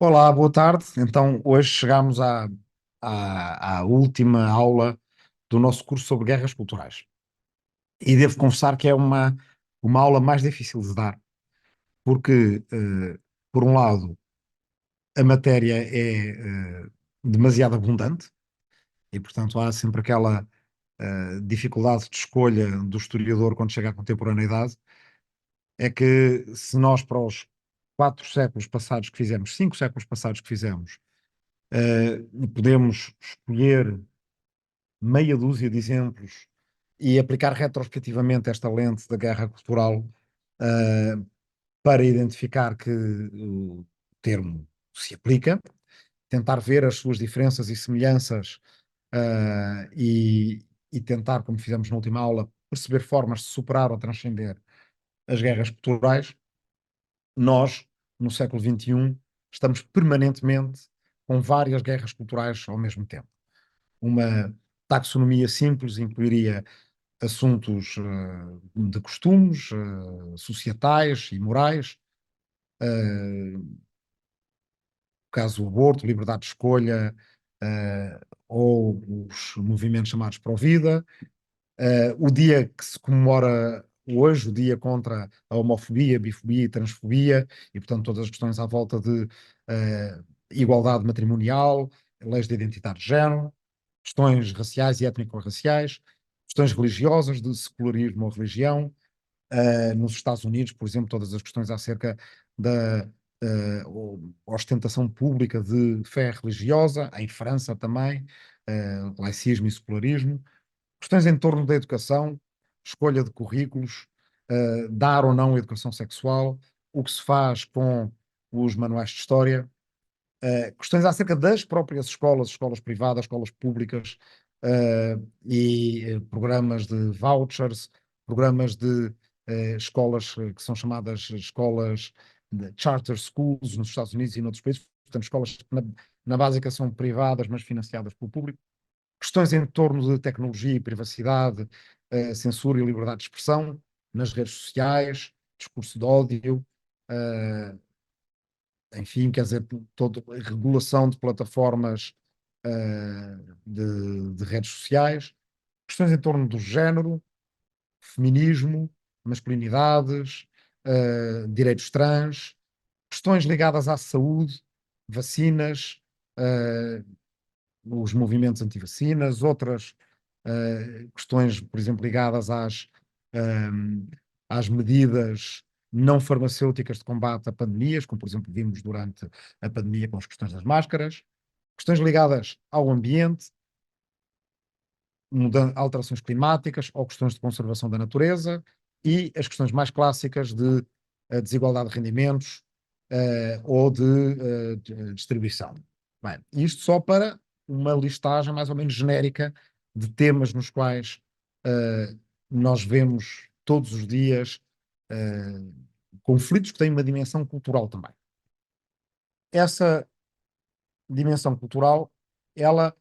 Olá, boa tarde. Então, hoje chegamos à última aula do nosso curso sobre guerras culturais. E devo confessar que é uma aula mais difícil de dar, porque, por um lado, a matéria é demasiado abundante e, portanto, há sempre aquela dificuldade de escolha do historiador quando chega à contemporaneidade. É que se nós, para os 4 séculos passados que fizemos, 5 séculos passados que fizemos, podemos escolher meia dúzia de exemplos e aplicar retrospectivamente esta lente da guerra cultural, uh, para identificar que o termo se aplica, tentar ver as suas diferenças e semelhanças, e tentar, como fizemos na última aula, perceber formas de superar ou transcender as guerras culturais. Nós, no século XXI, estamos permanentemente com várias guerras culturais ao mesmo tempo. Uma taxonomia simples incluiria assuntos de costumes, societais e morais, caso o aborto, liberdade de escolha, ou os movimentos chamados pró-vida. O dia que se comemora hoje, o dia contra a homofobia, bifobia e transfobia, e portanto todas as questões à volta de igualdade matrimonial, leis de identidade de género, questões raciais e étnico-raciais, questões religiosas, de secularismo ou religião. Nos Estados Unidos, por exemplo, todas as questões acerca da ostentação pública de fé religiosa, em França também, laicismo e secularismo, questões em torno da educação, escolha de currículos, dar ou não educação sexual, o que se faz com os manuais de história, questões acerca das próprias escolas, escolas privadas, escolas públicas, e programas de vouchers, programas de escolas que são chamadas escolas de charter schools nos Estados Unidos e noutros países, portanto, escolas que na básica são privadas, mas financiadas pelo público. Questões em torno de tecnologia e privacidade, censura e liberdade de expressão nas redes sociais, discurso de ódio, uh, enfim, quer dizer, toda a regulação de plataformas, de redes sociais, questões em torno do género, feminismo, masculinidades, direitos trans, questões ligadas à saúde, vacinas, uh, os movimentos anti-vacinas, outras questões, por exemplo, ligadas às medidas não farmacêuticas de combate a pandemias, como por exemplo vimos durante a pandemia com as questões das máscaras, questões ligadas ao ambiente, alterações climáticas ou questões de conservação da natureza, e as questões mais clássicas de desigualdade de rendimentos, ou de distribuição. Bem, isto só para uma listagem mais ou menos genérica de temas nos quais nós vemos todos os dias conflitos que têm uma dimensão cultural também. Essa dimensão cultural, ela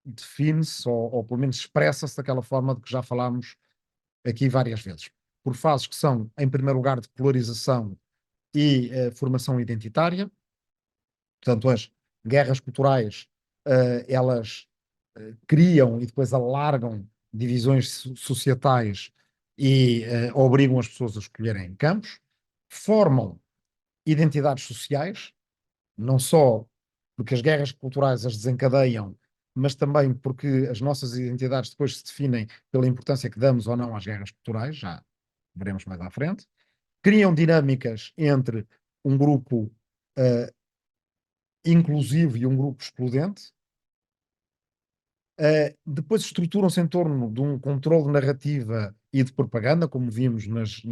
define-se, ou pelo menos expressa-se daquela forma de que já falámos aqui várias vezes, por fases que são, em primeiro lugar, de polarização e formação identitária. Portanto, as guerras culturais, elas criam e depois alargam divisões societais e obrigam as pessoas a escolherem campos, formam identidades sociais, não só porque as guerras culturais as desencadeiam, mas também porque as nossas identidades depois se definem pela importância que damos ou não às guerras culturais, já veremos mais à frente. Criam dinâmicas entre um grupo inclusivo e um grupo excludente. Depois estruturam-se em torno de um controle de narrativa e de propaganda, como vimos nas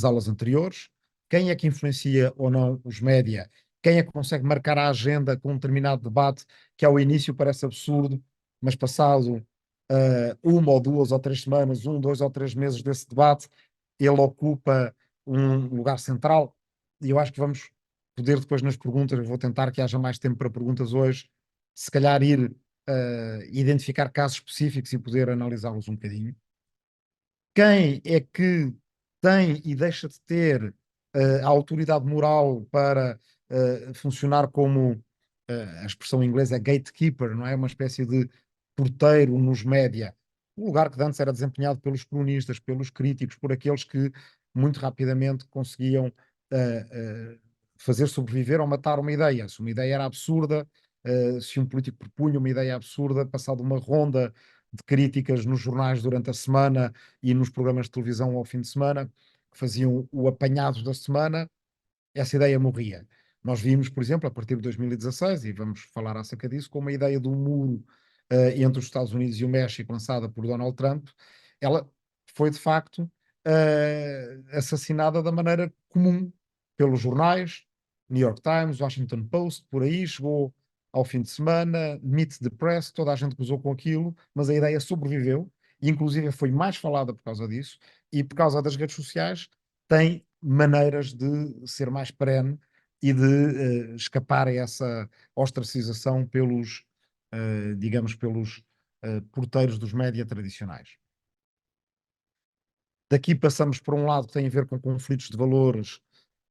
aulas anteriores. Quem é que influencia ou não os média? Quem é que consegue marcar a agenda com um determinado debate que ao início parece absurdo, mas passado uma ou duas ou três semanas, 2 ou 3 meses desse debate, ele ocupa um lugar central. E eu acho que vamos poder depois nas perguntas, eu vou tentar que haja mais tempo para perguntas hoje, se calhar ir identificar casos específicos e poder analisá-los um bocadinho. Quem é que tem e deixa de ter a autoridade moral para funcionar como, a expressão em inglês é gatekeeper, não é? Uma espécie de porteiro nos média. Um lugar que antes era desempenhado pelos cronistas, pelos críticos, por aqueles que muito rapidamente conseguiam fazer sobreviver ou matar uma ideia. Se uma ideia era absurda, se um político propunha uma ideia absurda, passado uma ronda de críticas nos jornais durante a semana e nos programas de televisão ao fim de semana, que faziam o apanhado da semana, essa ideia morria. Nós vimos, por exemplo, a partir de 2016, e vamos falar acerca disso, como a ideia do muro entre os Estados Unidos e o México, lançada por Donald Trump, ela foi de facto assassinada da maneira comum pelos jornais, New York Times, Washington Post, por aí, chegou ao fim de semana, Meet the Press, toda a gente gozou com aquilo, mas a ideia sobreviveu e inclusive foi mais falada por causa disso e por causa das redes sociais tem maneiras de ser mais perene e de escapar a essa ostracização pelos, digamos, pelos porteiros dos média tradicionais. Daqui passamos por um lado que tem a ver com conflitos de valores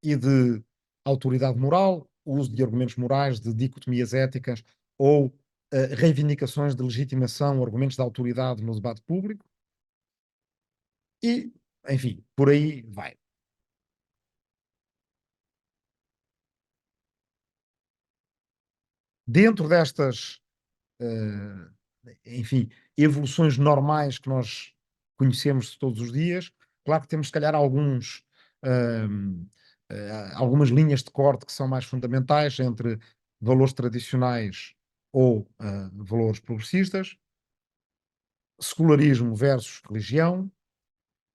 e de autoridade moral, o uso de argumentos morais, de dicotomias éticas ou reivindicações de legitimação, argumentos de autoridade no debate público e, enfim, por aí vai. Dentro destas eh, enfim, evoluções normais que nós conhecemos todos os dias. Claro que temos, se calhar, hum, algumas linhas de corte que são mais fundamentais entre valores tradicionais ou valores progressistas, secularismo versus religião,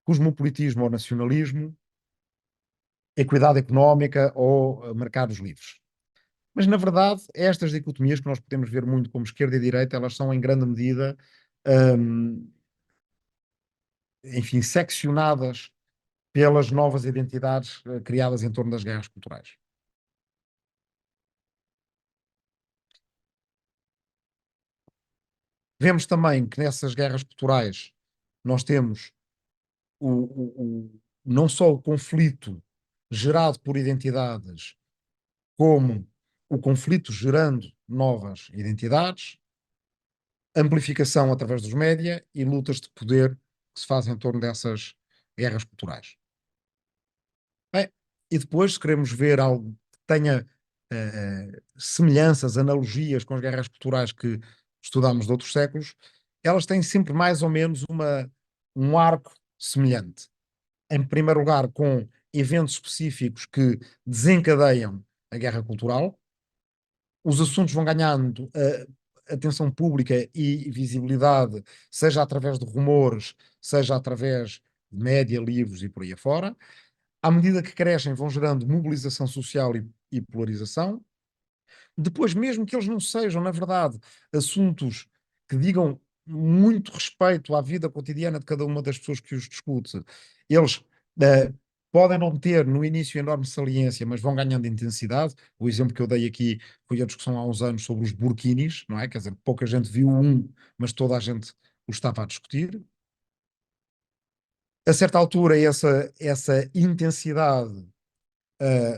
cosmopolitismo ou nacionalismo, equidade económica ou mercados livres. Mas, na verdade, estas dicotomias que nós podemos ver muito como esquerda e direita, elas são em grande medida, hum, enfim, seccionadas pelas novas identidades criadas em torno das guerras culturais. Vemos também que nessas guerras culturais nós temos não só o conflito gerado por identidades, como o conflito gerando novas identidades, amplificação através dos média e lutas de poder que se fazem em torno dessas guerras culturais. Bem, e depois, se queremos ver algo que tenha semelhanças, analogias com as guerras culturais que estudamos de outros séculos, elas têm sempre mais ou menos um arco semelhante. Em primeiro lugar, com eventos específicos que desencadeiam a guerra cultural, os assuntos vão ganhando atenção pública e visibilidade, seja através de rumores, seja através de média, livros e por aí afora. À medida que crescem, vão gerando mobilização social e polarização. Depois, mesmo que eles não sejam, na verdade, assuntos que digam muito respeito à vida cotidiana de cada uma das pessoas que os discute, eles eh, podem não ter no início enorme saliência, mas vão ganhando intensidade. O exemplo que eu dei aqui foi a discussão há uns anos sobre os burkinis, não é? Quer dizer, pouca gente viu um, mas toda a gente o estava a discutir. A certa altura, essa intensidade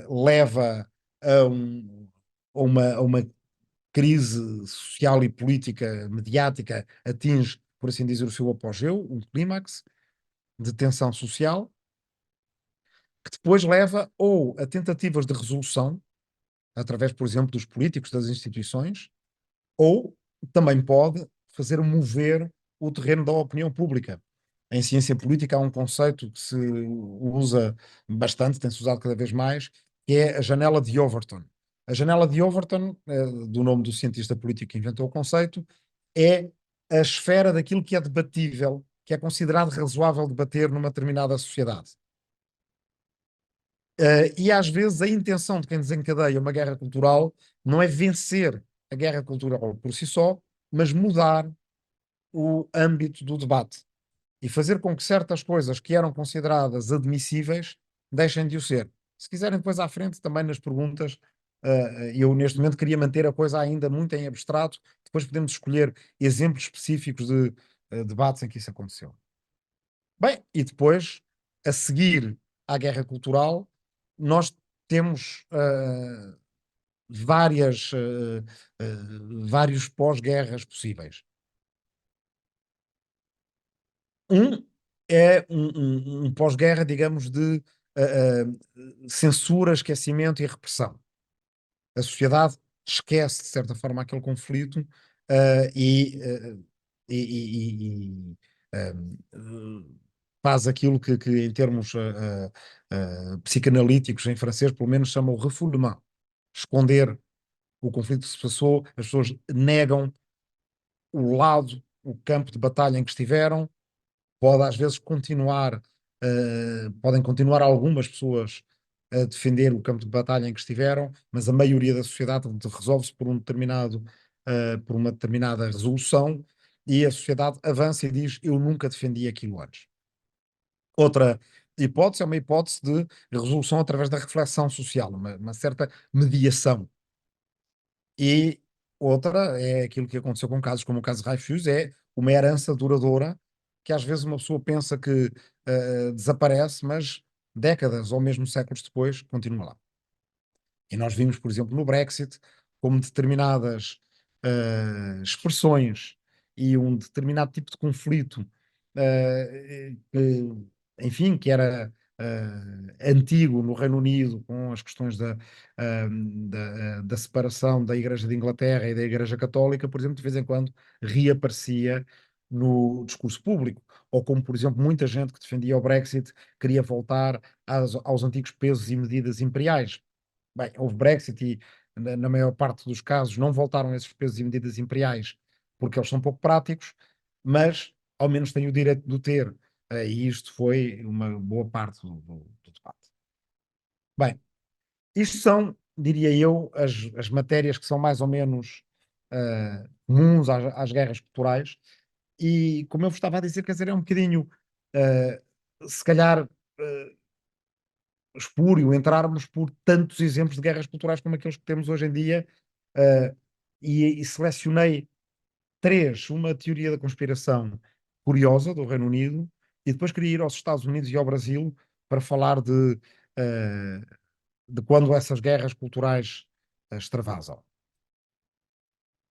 leva a, a uma crise social e política mediática, atinge, por assim dizer, o seu apogeu, um clímax de tensão social, que depois leva ou a tentativas de resolução, através, por exemplo, dos políticos, das instituições, ou também pode fazer mover o terreno da opinião pública. Em ciência política há um conceito que se usa bastante, tem-se usado cada vez mais, que é a janela de Overton. A janela de Overton, do nome do cientista político que inventou o conceito, é a esfera daquilo que é debatível, que é considerado razoável debater numa determinada sociedade. E às vezes a intenção de quem desencadeia uma guerra cultural não é vencer a guerra cultural por si só, mas mudar o âmbito do debate e fazer com que certas coisas que eram consideradas admissíveis deixem de o ser. Se quiserem depois à frente, também nas perguntas, eu neste momento queria manter a coisa ainda muito em abstrato, depois podemos escolher exemplos específicos de debates em que isso aconteceu. Bem, e depois, a seguir à guerra cultural, nós temos várias, vários pós-guerras possíveis. Um é um pós-guerra, digamos, de censura, esquecimento e repressão. A sociedade esquece, de certa forma, aquele conflito e faz aquilo que em termos psicanalíticos, em francês, pelo menos, chamam o refoulement. Esconder o conflito que se passou, as pessoas negam o lado, o campo de batalha em que estiveram, pode às vezes continuar, podem continuar algumas pessoas a defender o campo de batalha em que estiveram, mas a maioria da sociedade resolve-se por um determinado, por uma determinada resolução e a sociedade avança e diz: Eu nunca defendi aquilo antes. Outra hipótese é uma hipótese de resolução através da reflexão social, uma certa mediação. E outra é aquilo que aconteceu com casos como o caso de Dreyfus, é uma herança duradoura que às vezes uma pessoa pensa que, desaparece, mas décadas ou mesmo séculos depois continua lá. E nós vimos, por exemplo, no Brexit, como determinadas expressões e um determinado tipo de conflito, enfim, que era antigo no Reino Unido, com as questões da separação da Igreja de Inglaterra e da Igreja Católica, por exemplo, de vez em quando reaparecia no discurso público. Ou como, por exemplo, muita gente que defendia o Brexit queria voltar aos antigos pesos e medidas imperiais. Bem, houve Brexit e, na maior parte dos casos, não voltaram esses pesos e medidas imperiais porque eles são pouco práticos, mas ao menos têm o direito de o ter. E isto foi uma boa parte do debate. Bem, isto são, diria eu, as matérias que são mais ou menos comuns às guerras culturais. E, como eu vos estava a dizer, quer dizer, é um bocadinho, eh, se calhar, espúrio entrarmos por tantos exemplos de guerras culturais como aqueles que temos hoje em dia, eh, e selecionei 3, uma teoria da conspiração curiosa do Reino Unido, e depois queria ir aos Estados Unidos e ao Brasil para falar eh, de quando essas guerras culturais extravasam.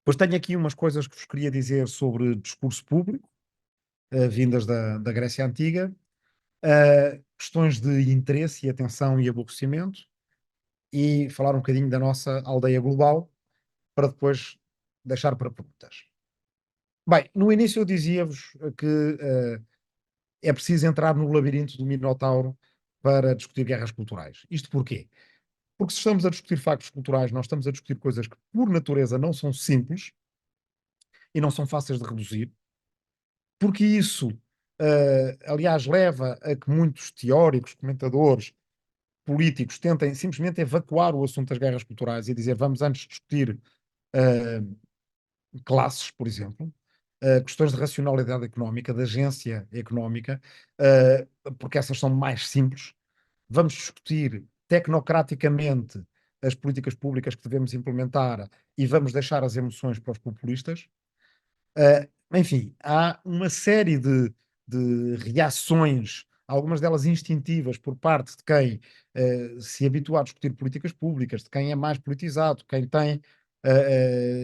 Depois tenho aqui umas coisas que vos queria dizer sobre discurso público, vindas da Grécia Antiga, questões de interesse e atenção e aborrecimento, e falar um bocadinho da nossa aldeia global, para depois deixar para perguntas. Bem, no início eu dizia-vos que é preciso entrar no labirinto do Minotauro para discutir guerras culturais. Isto porquê? Porque se estamos a discutir factos culturais, nós estamos a discutir coisas que, por natureza, não são simples e não são fáceis de reduzir, porque isso, aliás, leva a que muitos teóricos, comentadores, políticos tentem simplesmente evacuar o assunto das guerras culturais e dizer vamos antes discutir uh, classes, por exemplo, questões de racionalidade económica, de agência económica, porque essas são mais simples. Vamos discutir tecnocraticamente as políticas públicas que devemos implementar e vamos deixar as emoções para os populistas. Enfim, há uma série de reações, algumas delas instintivas, por parte de quem se habitua a discutir políticas públicas, de quem é mais politizado, quem tem,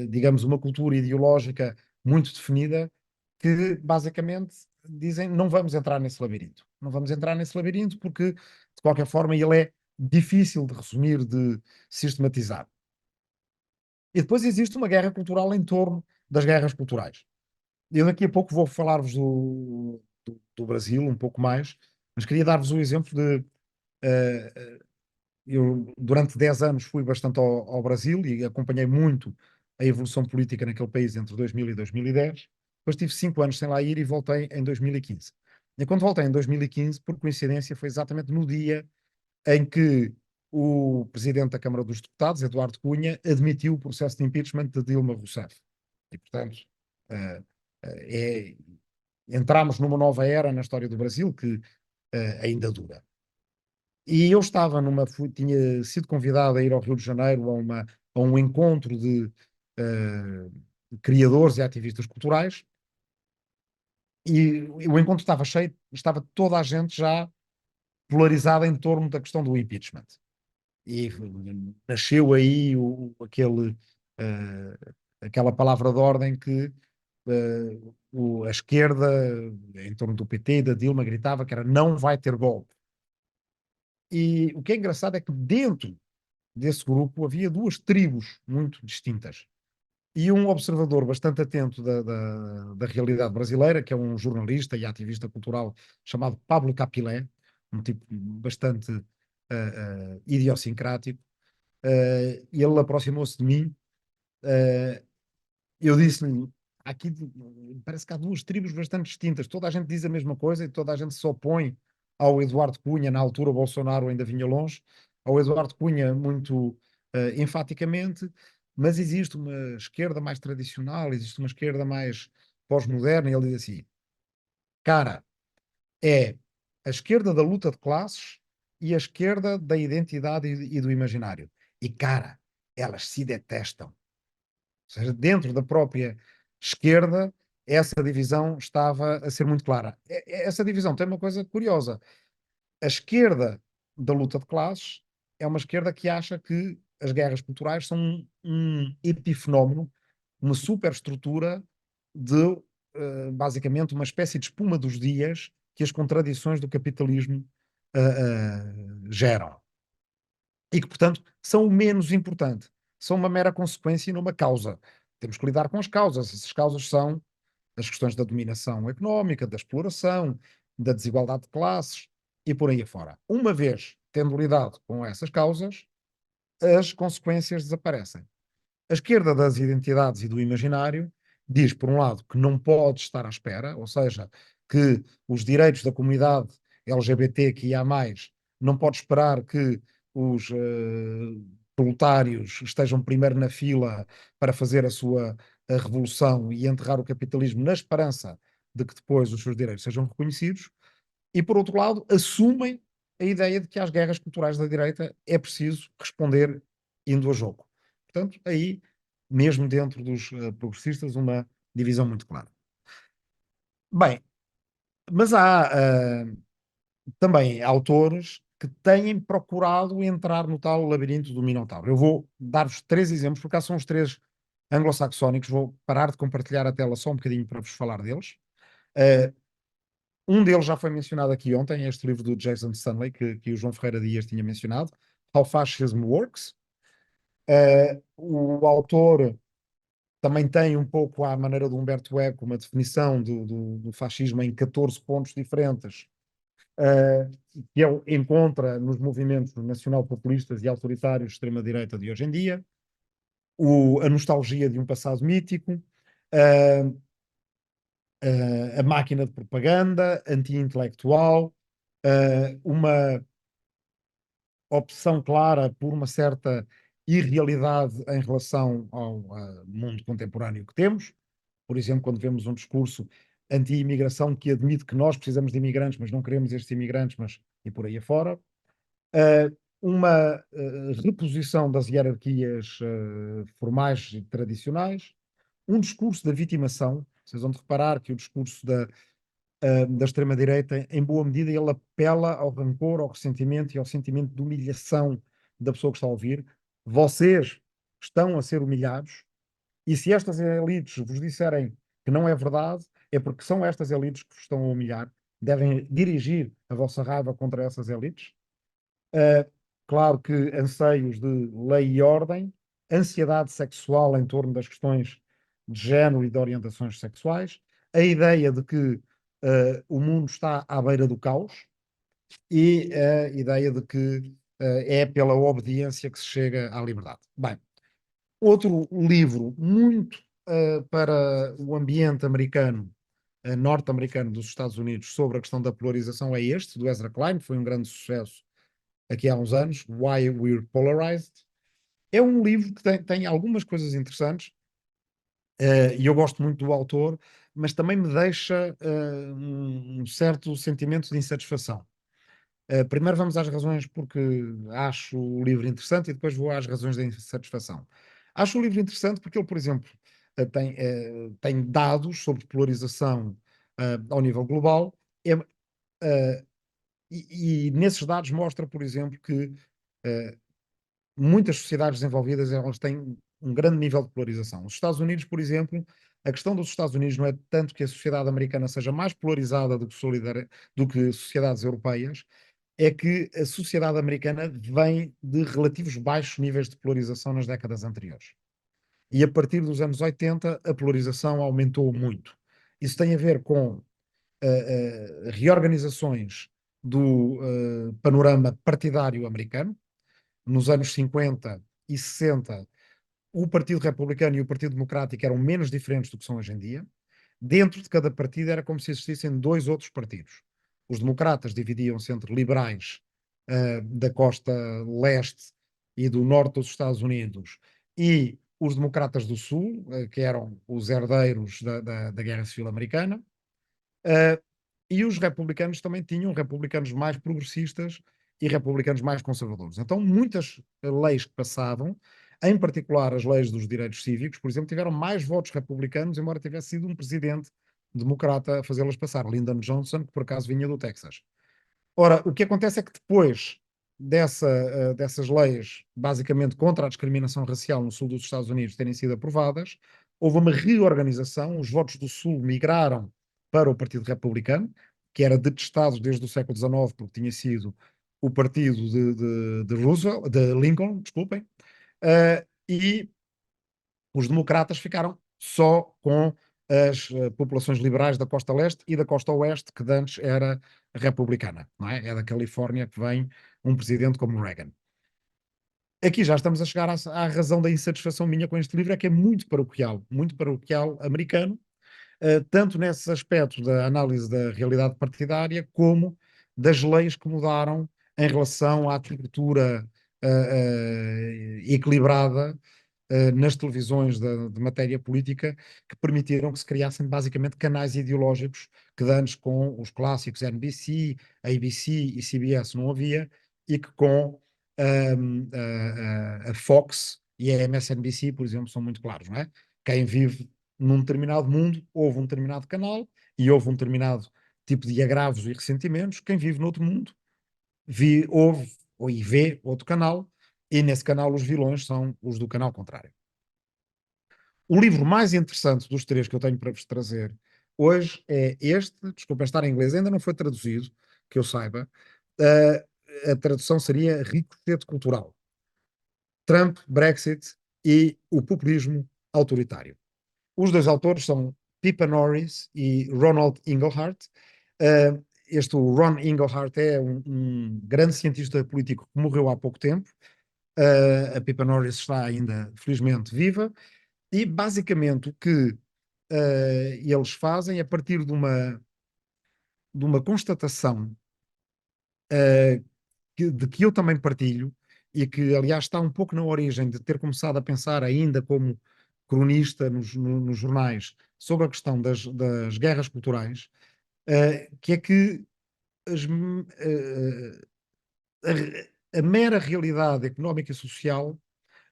digamos, uma cultura ideológica muito definida, que basicamente dizem não vamos entrar nesse labirinto. Não vamos entrar nesse labirinto porque, de qualquer forma, ele é difícil de resumir, de sistematizar. E depois existe uma guerra cultural em torno das guerras culturais. Eu daqui a pouco vou falar-vos do Brasil um pouco mais, mas queria dar-vos o exemplo de. eh, eu, durante 10 anos, fui bastante ao Brasil e acompanhei muito a evolução política naquele país entre 2000 e 2010. Depois tive 5 anos sem lá ir e voltei em 2015. E quando voltei em 2015, por coincidência, foi exatamente no dia em que o presidente da Câmara dos Deputados, Eduardo Cunha, admitiu o processo de impeachment de Dilma Rousseff. E, portanto, eh, é, entramos numa nova era na história do Brasil que ainda dura. E eu estava tinha sido convidado a ir ao Rio de Janeiro a um encontro de criadores e ativistas culturais, e o encontro estava cheio, estava toda a gente já polarizada em torno da questão do impeachment. e nasceu aí aquela palavra de ordem que a esquerda, em torno do PT e da Dilma, gritava que era não vai ter golpe. E o que é engraçado é que dentro desse grupo havia duas tribos muito distintas. E um observador bastante atento da realidade brasileira, que é um jornalista e ativista cultural chamado Pablo Capilé, um tipo bastante idiosincrático, ele aproximou-se de mim. Eu disse-lhe: aqui parece que há duas tribos bastante distintas, toda a gente diz a mesma coisa e toda a gente se opõe ao Eduardo Cunha, na altura Bolsonaro ainda vinha longe, ao Eduardo Cunha muito enfaticamente, mas existe uma esquerda mais tradicional, existe uma esquerda mais pós-moderna, e ele diz assim: cara, é a esquerda da luta de classes e a esquerda da identidade e do imaginário. E cara, elas se detestam. Ou seja, dentro da própria esquerda, essa divisão estava a ser muito clara. Essa divisão tem uma coisa curiosa. A esquerda da luta de classes é uma esquerda que acha que as guerras culturais são um epifenómeno, uma superestrutura de, basicamente, uma espécie de espuma dos dias que as contradições do capitalismo geram. E que, portanto, são o menos importante. São uma mera consequência e não uma causa. Temos que lidar com as causas. Essas causas são as questões da dominação económica, da exploração, da desigualdade de classes e por aí afora. Uma vez tendo lidado com essas causas, as consequências desaparecem. A esquerda das identidades e do imaginário diz, por um lado, que não pode estar à espera, ou seja, que os direitos da comunidade LGBTQIA+, não pode esperar que os proletários estejam primeiro na fila para fazer a sua a revolução e enterrar o capitalismo na esperança de que depois os seus direitos sejam reconhecidos, e por outro lado, assumem a ideia de que às guerras culturais da direita é preciso responder indo a jogo. Portanto, aí, mesmo dentro dos progressistas, uma divisão muito clara. Bem, mas há também autores que têm procurado entrar no tal labirinto do Minotauro. Eu vou dar-vos três exemplos, porque cá são os três anglo-saxónicos. Vou parar de compartilhar a tela só um bocadinho para vos falar deles. Uh, Um deles já foi mencionado aqui ontem, este livro do Jason Stanley, que o João Ferreira Dias tinha mencionado, How Fascism Works. O autor também tem um pouco à maneira de Humberto Eco uma definição do fascismo em 14 pontos diferentes, que ele encontra nos movimentos nacional-populistas e autoritários de extrema-direita de hoje em dia, a nostalgia de um passado mítico, uh, a máquina de propaganda anti-intelectual, uma opção clara por uma certa irrealidade em relação ao mundo contemporâneo que temos. Por exemplo, quando vemos um discurso anti-imigração que admite que nós precisamos de imigrantes, mas não queremos estes imigrantes, mas e por aí afora. Uma reposição das hierarquias formais e tradicionais, um discurso da vitimação. Vocês vão de reparar que o discurso da extrema-direita, em boa medida, ele apela ao rancor, ao ressentimento e ao sentimento de humilhação da pessoa que está a ouvir. Vocês estão a ser humilhados, e se estas elites vos disserem que não é verdade, é porque são estas elites que vos estão a humilhar. Devem dirigir a vossa raiva contra essas elites. Uh, Claro que anseios de lei e ordem, ansiedade sexual em torno das questões de género e de orientações sexuais, a ideia de que o mundo está à beira do caos e a ideia de que é pela obediência que se chega à liberdade. Bem, outro livro muito para o ambiente americano, norte-americano dos Estados Unidos, sobre a questão da polarização é este, do Ezra Klein, que foi um grande sucesso aqui há uns anos, Why We're Polarized. É um livro que tem algumas coisas interessantes, e eu gosto muito do autor, mas também me deixa um certo sentimento de insatisfação. Primeiro vamos às razões porque acho o livro interessante e depois vou às razões da insatisfação. Acho o livro interessante porque ele, por exemplo, tem dados sobre polarização ao nível global, é, uh, e nesses dados mostra, por exemplo, que muitas sociedades desenvolvidas elas têm um grande nível de polarização. Os Estados Unidos, por exemplo, a questão dos Estados Unidos não é tanto que a sociedade americana seja mais polarizada do que sociedades europeias, é que a sociedade americana vem de relativos baixos níveis de polarização nas décadas anteriores. E a partir dos anos 80, a polarização aumentou muito. Isso tem a ver com reorganizações do panorama partidário americano. Nos anos 50 e 60, o Partido Republicano e o Partido Democrático eram menos diferentes do que são hoje em dia. Dentro de cada partido era como se existissem dois outros partidos. Os democratas dividiam-se entre liberais da costa leste e do norte dos Estados Unidos e os democratas do sul, que eram os herdeiros da Guerra Civil Americana. Uh, e os republicanos também tinham republicanos mais progressistas e republicanos mais conservadores. Então, muitas leis que passavam, em particular as leis dos direitos cívicos, por exemplo, tiveram mais votos republicanos, embora tivesse sido um presidente democrata a fazê-las passar, Lyndon Johnson, que por acaso vinha do Texas. Ora, o que acontece é que depois dessas leis, basicamente contra a discriminação racial no sul dos Estados Unidos, terem sido aprovadas, houve uma reorganização, os votos do sul migraram para o Partido Republicano, que era detestado desde o século XIX, porque tinha sido o partido de Roosevelt, de Lincoln, desculpem, e os democratas ficaram só com as populações liberais da costa leste e da costa oeste, que de antes era republicana, não é? É da Califórnia que vem um presidente como Reagan. Aqui já estamos a chegar à razão da insatisfação minha com este livro, é que é muito paroquial americano, tanto nesse aspecto da análise da realidade partidária, como das leis que mudaram em relação à arquitetura equilibrada nas televisões de matéria política, que permitiram que se criassem basicamente canais ideológicos que de antes com os clássicos NBC, ABC e CBS não havia, e que com a Fox e a MSNBC, por exemplo, são muito claros, não é? Quem vive num determinado mundo, houve um determinado canal e houve um determinado tipo de agravos e ressentimentos. Quem vive noutro mundo, ouve e vê outro canal, e nesse canal os vilões são os do canal contrário. O livro mais interessante dos três que eu tenho para vos trazer hoje é este, desculpa estar em inglês, ainda não foi traduzido, que eu saiba. A tradução seria Ricochete Cultural. Trump, Brexit e o populismo autoritário. Os dois autores são Pippa Norris e Ronald Inglehart. Este o Ron Inglehart é um grande cientista político que morreu há pouco tempo. A Pippa Norris está ainda, felizmente, viva. E, basicamente, o que eles fazem, a partir de uma constatação de que eu também partilho, e que, aliás, está um pouco na origem de ter começado a pensar ainda como cronista nos jornais sobre a questão das guerras culturais, que é que as, a mera realidade económica e social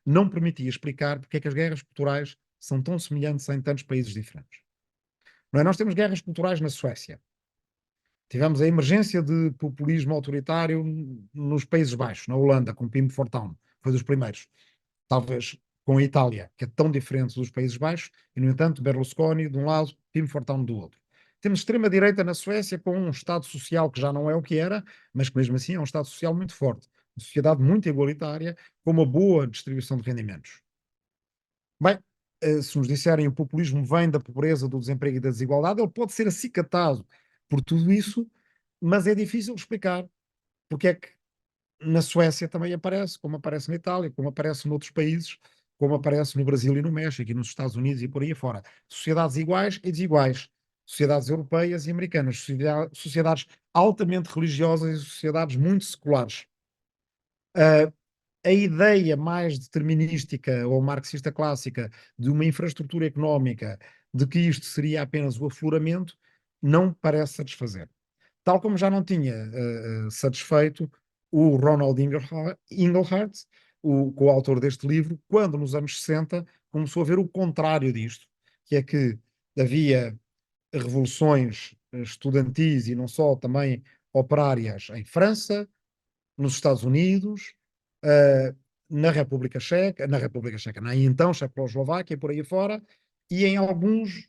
não permitia explicar porque é que as guerras culturais são tão semelhantes em tantos países diferentes. Não é? Nós temos guerras culturais na Suécia. Tivemos a emergência de populismo autoritário nos Países Baixos, na Holanda, com Pim Fortuyn, foi dos primeiros. Talvez com a Itália, que é tão diferente dos Países Baixos, e, no entanto, Berlusconi de um lado, Pim Fortuyn do outro. Temos extrema-direita na Suécia com um Estado social que já não é o que era, mas que mesmo assim é um Estado social muito forte, uma sociedade muito igualitária, com uma boa distribuição de rendimentos. Bem, se nos disserem o populismo vem da pobreza, do desemprego e da desigualdade, ele pode ser acicatado por tudo isso, mas é difícil explicar porque é que na Suécia também aparece, como aparece na Itália, como aparece noutros países, como aparece no Brasil e no México e nos Estados Unidos e por aí fora. Sociedades iguais e desiguais. Sociedades europeias e americanas. Sociedades altamente religiosas e sociedades muito seculares. Ah, a ideia mais determinística ou marxista clássica de uma infraestrutura económica, de que isto seria apenas o afloramento, não parece satisfazer. Tal como já não tinha satisfeito o Ronald Inglehart, o coautor deste livro, quando nos anos 60 começou a ver o contrário disto, que é que havia revoluções estudantis e não só, também operárias em França, nos Estados Unidos, na República Checa, na então Checoslováquia e por aí fora, e em alguns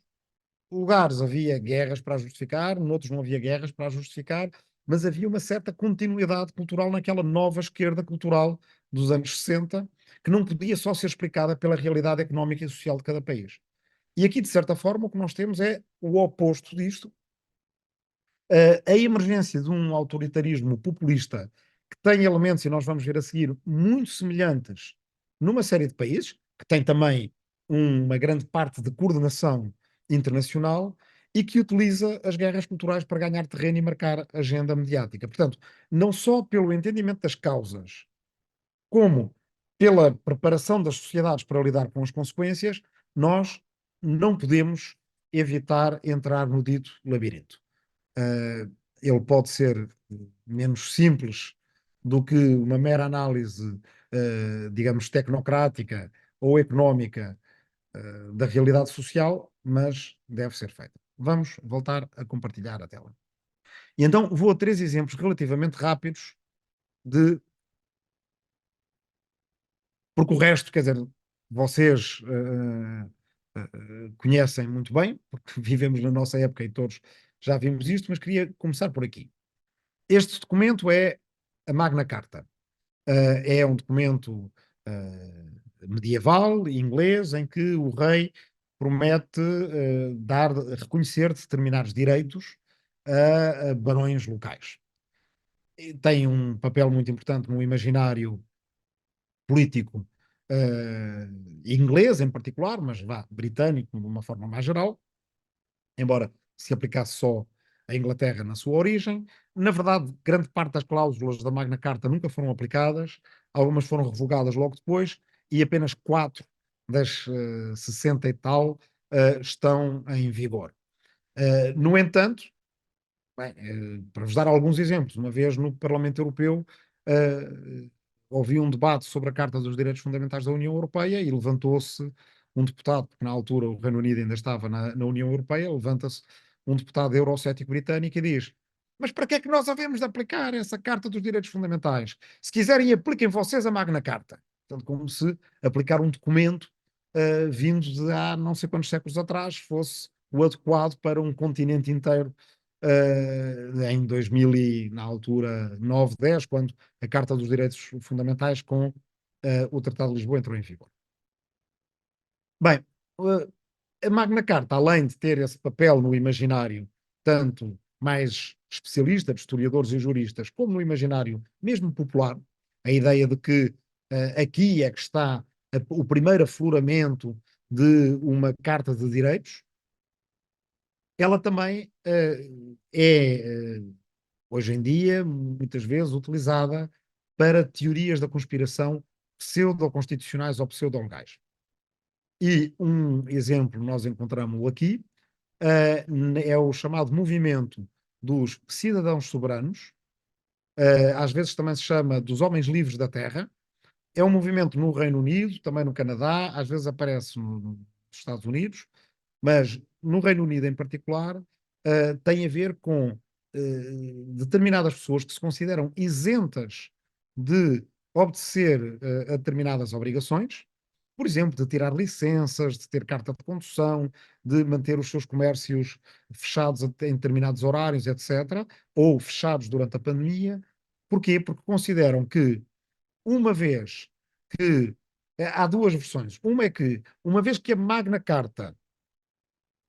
lugares havia guerras para a justificar, noutros não havia guerras para a justificar, mas havia uma certa continuidade cultural naquela nova esquerda cultural dos anos 60, que não podia só ser explicada pela realidade económica e social de cada país. E aqui, de certa forma, o que nós temos é o oposto disto, a emergência de um autoritarismo populista que tem elementos, e nós vamos ver a seguir, muito semelhantes numa série de países, que tem também uma grande parte de coordenação internacional e que utiliza as guerras culturais para ganhar terreno e marcar a agenda mediática. Portanto, não só pelo entendimento das causas, como pela preparação das sociedades para lidar com as consequências, nós não podemos evitar entrar no dito labirinto. Ele pode ser menos simples do que uma mera análise, digamos, tecnocrática ou económica, da realidade social, mas deve ser feita. Vamos voltar a compartilhar a tela. E então vou a 3 exemplos relativamente rápidos de porque o resto, quer dizer, vocês, conhecem muito bem, porque vivemos na nossa época e todos já vimos isto, mas queria começar por aqui. Este documento é a Magna Carta. É um documento medieval, inglês, em que o rei promete reconhecer determinados direitos a barões locais. E tem um papel muito importante no imaginário político inglês, em particular, mas vá, britânico de uma forma mais geral, embora se aplicasse só à Inglaterra na sua origem. Na verdade, grande parte das cláusulas da Magna Carta nunca foram aplicadas, algumas foram revogadas logo depois, e apenas 4 das 60 e tal estão em vigor. No entanto, bem, para vos dar alguns exemplos, uma vez no Parlamento Europeu houve um debate sobre a Carta dos Direitos Fundamentais da União Europeia e levantou-se um deputado, porque na altura o Reino Unido ainda estava na União Europeia, levanta-se um deputado eurocético britânico e diz: mas para que é que nós havemos de aplicar essa Carta dos Direitos Fundamentais? Se quiserem, apliquem vocês a Magna Carta. Portanto, como se aplicar um documento vindo de há não sei quantos séculos atrás fosse o adequado para um continente inteiro em 2000 e, na altura, 9, 10, quando a Carta dos Direitos Fundamentais com o Tratado de Lisboa entrou em vigor. Bem, a Magna Carta, além de ter esse papel no imaginário, tanto mais especialista de historiadores e juristas, como no imaginário mesmo popular, a ideia de que aqui é que está o primeiro afloramento de uma Carta de Direitos, ela também hoje em dia, muitas vezes utilizada para teorias da conspiração pseudo-constitucionais ou pseudo-legais. E um exemplo nós encontramos aqui, é o chamado movimento dos cidadãos soberanos, às vezes também se chama dos homens livres da terra. É um movimento no Reino Unido, também no Canadá, às vezes aparece nos Estados Unidos, mas no Reino Unido em particular, tem a ver com determinadas pessoas que se consideram isentas de obedecer a determinadas obrigações, por exemplo, de tirar licenças, de ter carta de condução, de manter os seus comércios fechados em determinados horários, etc., ou fechados durante a pandemia. Porquê? Porque consideram que, uma vez que. Há duas versões. Uma é que, uma vez que a Magna Carta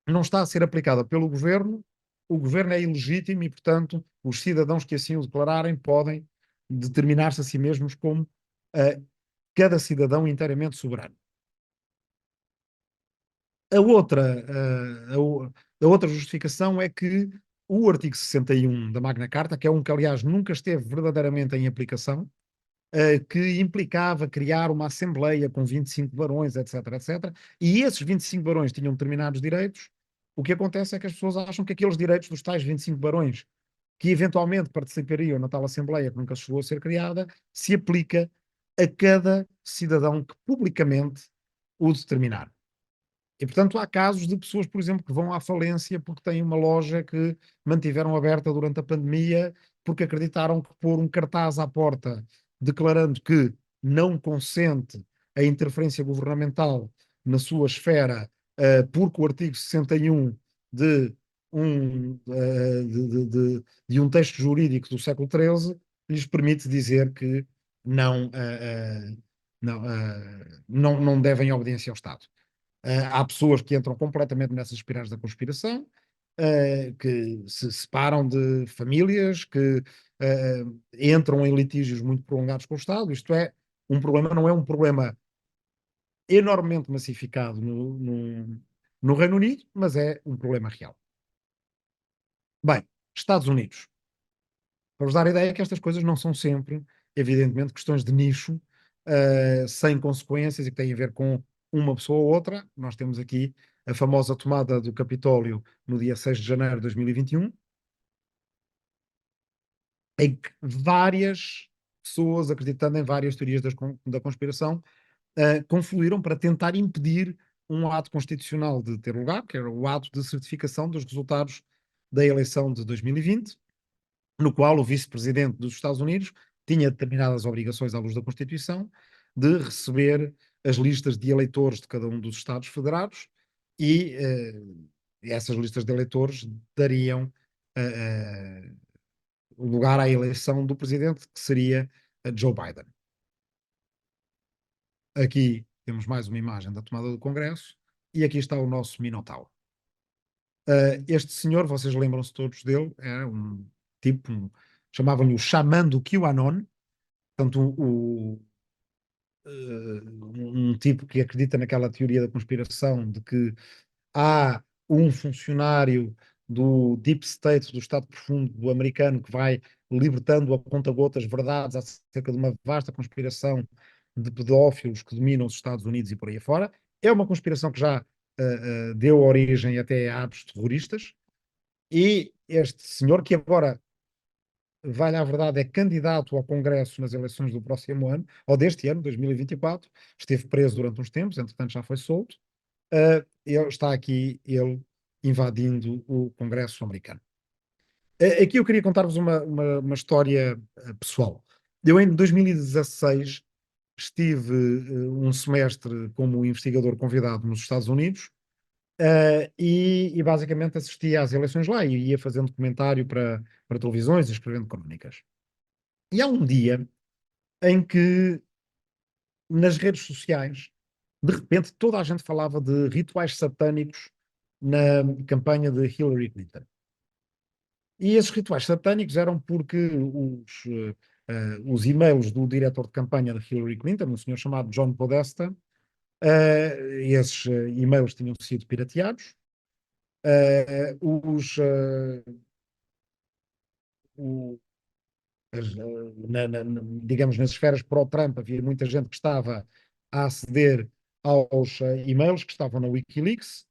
não está a ser aplicada pelo governo, o governo é ilegítimo e, portanto, os cidadãos que assim o declararem podem determinar-se a si mesmos como cada cidadão inteiramente soberano. A outra, a outra justificação é que o artigo 61 da Magna Carta, que é um que, aliás, nunca esteve verdadeiramente em aplicação, que implicava criar uma assembleia com 25 barões, etc, etc, e esses 25 barões tinham determinados direitos. O que acontece é que as pessoas acham que aqueles direitos dos tais 25 barões, que eventualmente participariam na tal assembleia que nunca chegou a ser criada, se aplica a cada cidadão que publicamente o determinar. E, portanto, há casos de pessoas, por exemplo, que vão à falência porque têm uma loja que mantiveram aberta durante a pandemia porque acreditaram que pôr um cartaz à porta declarando que não consente a interferência governamental na sua esfera, porque o artigo 61 de de um texto jurídico do século XIII lhes permite dizer que não, não devem obediência ao Estado. Há pessoas que entram completamente nessas espirais da conspiração, que se separam de famílias, que entram em litígios muito prolongados com o Estado. Isto é, um problema não é um problema enormemente massificado no Reino Unido, mas é um problema real. Bem, Estados Unidos. Para vos dar a ideia que estas coisas não são sempre, evidentemente, questões de nicho, sem consequências e que têm a ver com uma pessoa ou outra. Nós temos aqui a famosa tomada do Capitólio no dia 6 de janeiro de 2021, em que várias pessoas, acreditando em várias teorias da conspiração, confluíram para tentar impedir um ato constitucional de ter lugar, que era o ato de certificação dos resultados da eleição de 2020, no qual o vice-presidente dos Estados Unidos tinha determinadas obrigações à luz da Constituição de receber as listas de eleitores de cada um dos Estados federados e essas listas de eleitores dariam lugar à eleição do presidente, que seria Joe Biden. Aqui temos mais uma imagem da tomada do Congresso e aqui está o nosso Minotauro. Este senhor, vocês lembram-se todos dele, era um tipo, chamavam-lhe o xamã do QAnon, portanto, um tipo que acredita naquela teoria da conspiração de que há um funcionário do Deep State, do Estado Profundo do americano, que vai libertando a conta-gotas verdades acerca de uma vasta conspiração de pedófilos que dominam os Estados Unidos e por aí fora. É uma conspiração que já deu origem até a atos terroristas, e este senhor, que agora, vale a verdade, é candidato ao Congresso nas eleições do próximo ano, ou deste ano, 2024, esteve preso durante uns tempos, entretanto já foi solto, ele está aqui, ele invadindo o Congresso americano. Aqui eu queria contar-vos uma história pessoal. Eu, em 2016, estive um semestre como investigador convidado nos Estados Unidos, e basicamente assistia às eleições lá e ia fazendo comentário para televisões e escrevendo crónicas. E há um dia em que nas redes sociais, de repente, toda a gente falava de rituais satânicos na campanha de Hillary Clinton. E esses rituais satânicos eram porque os e-mails do diretor de campanha de Hillary Clinton, um senhor chamado John Podesta, esses e-mails tinham sido pirateados. Os, o- digamos, nas esferas pró-Trump, havia muita gente que estava a aceder aos e-mails que estavam na Wikileaks,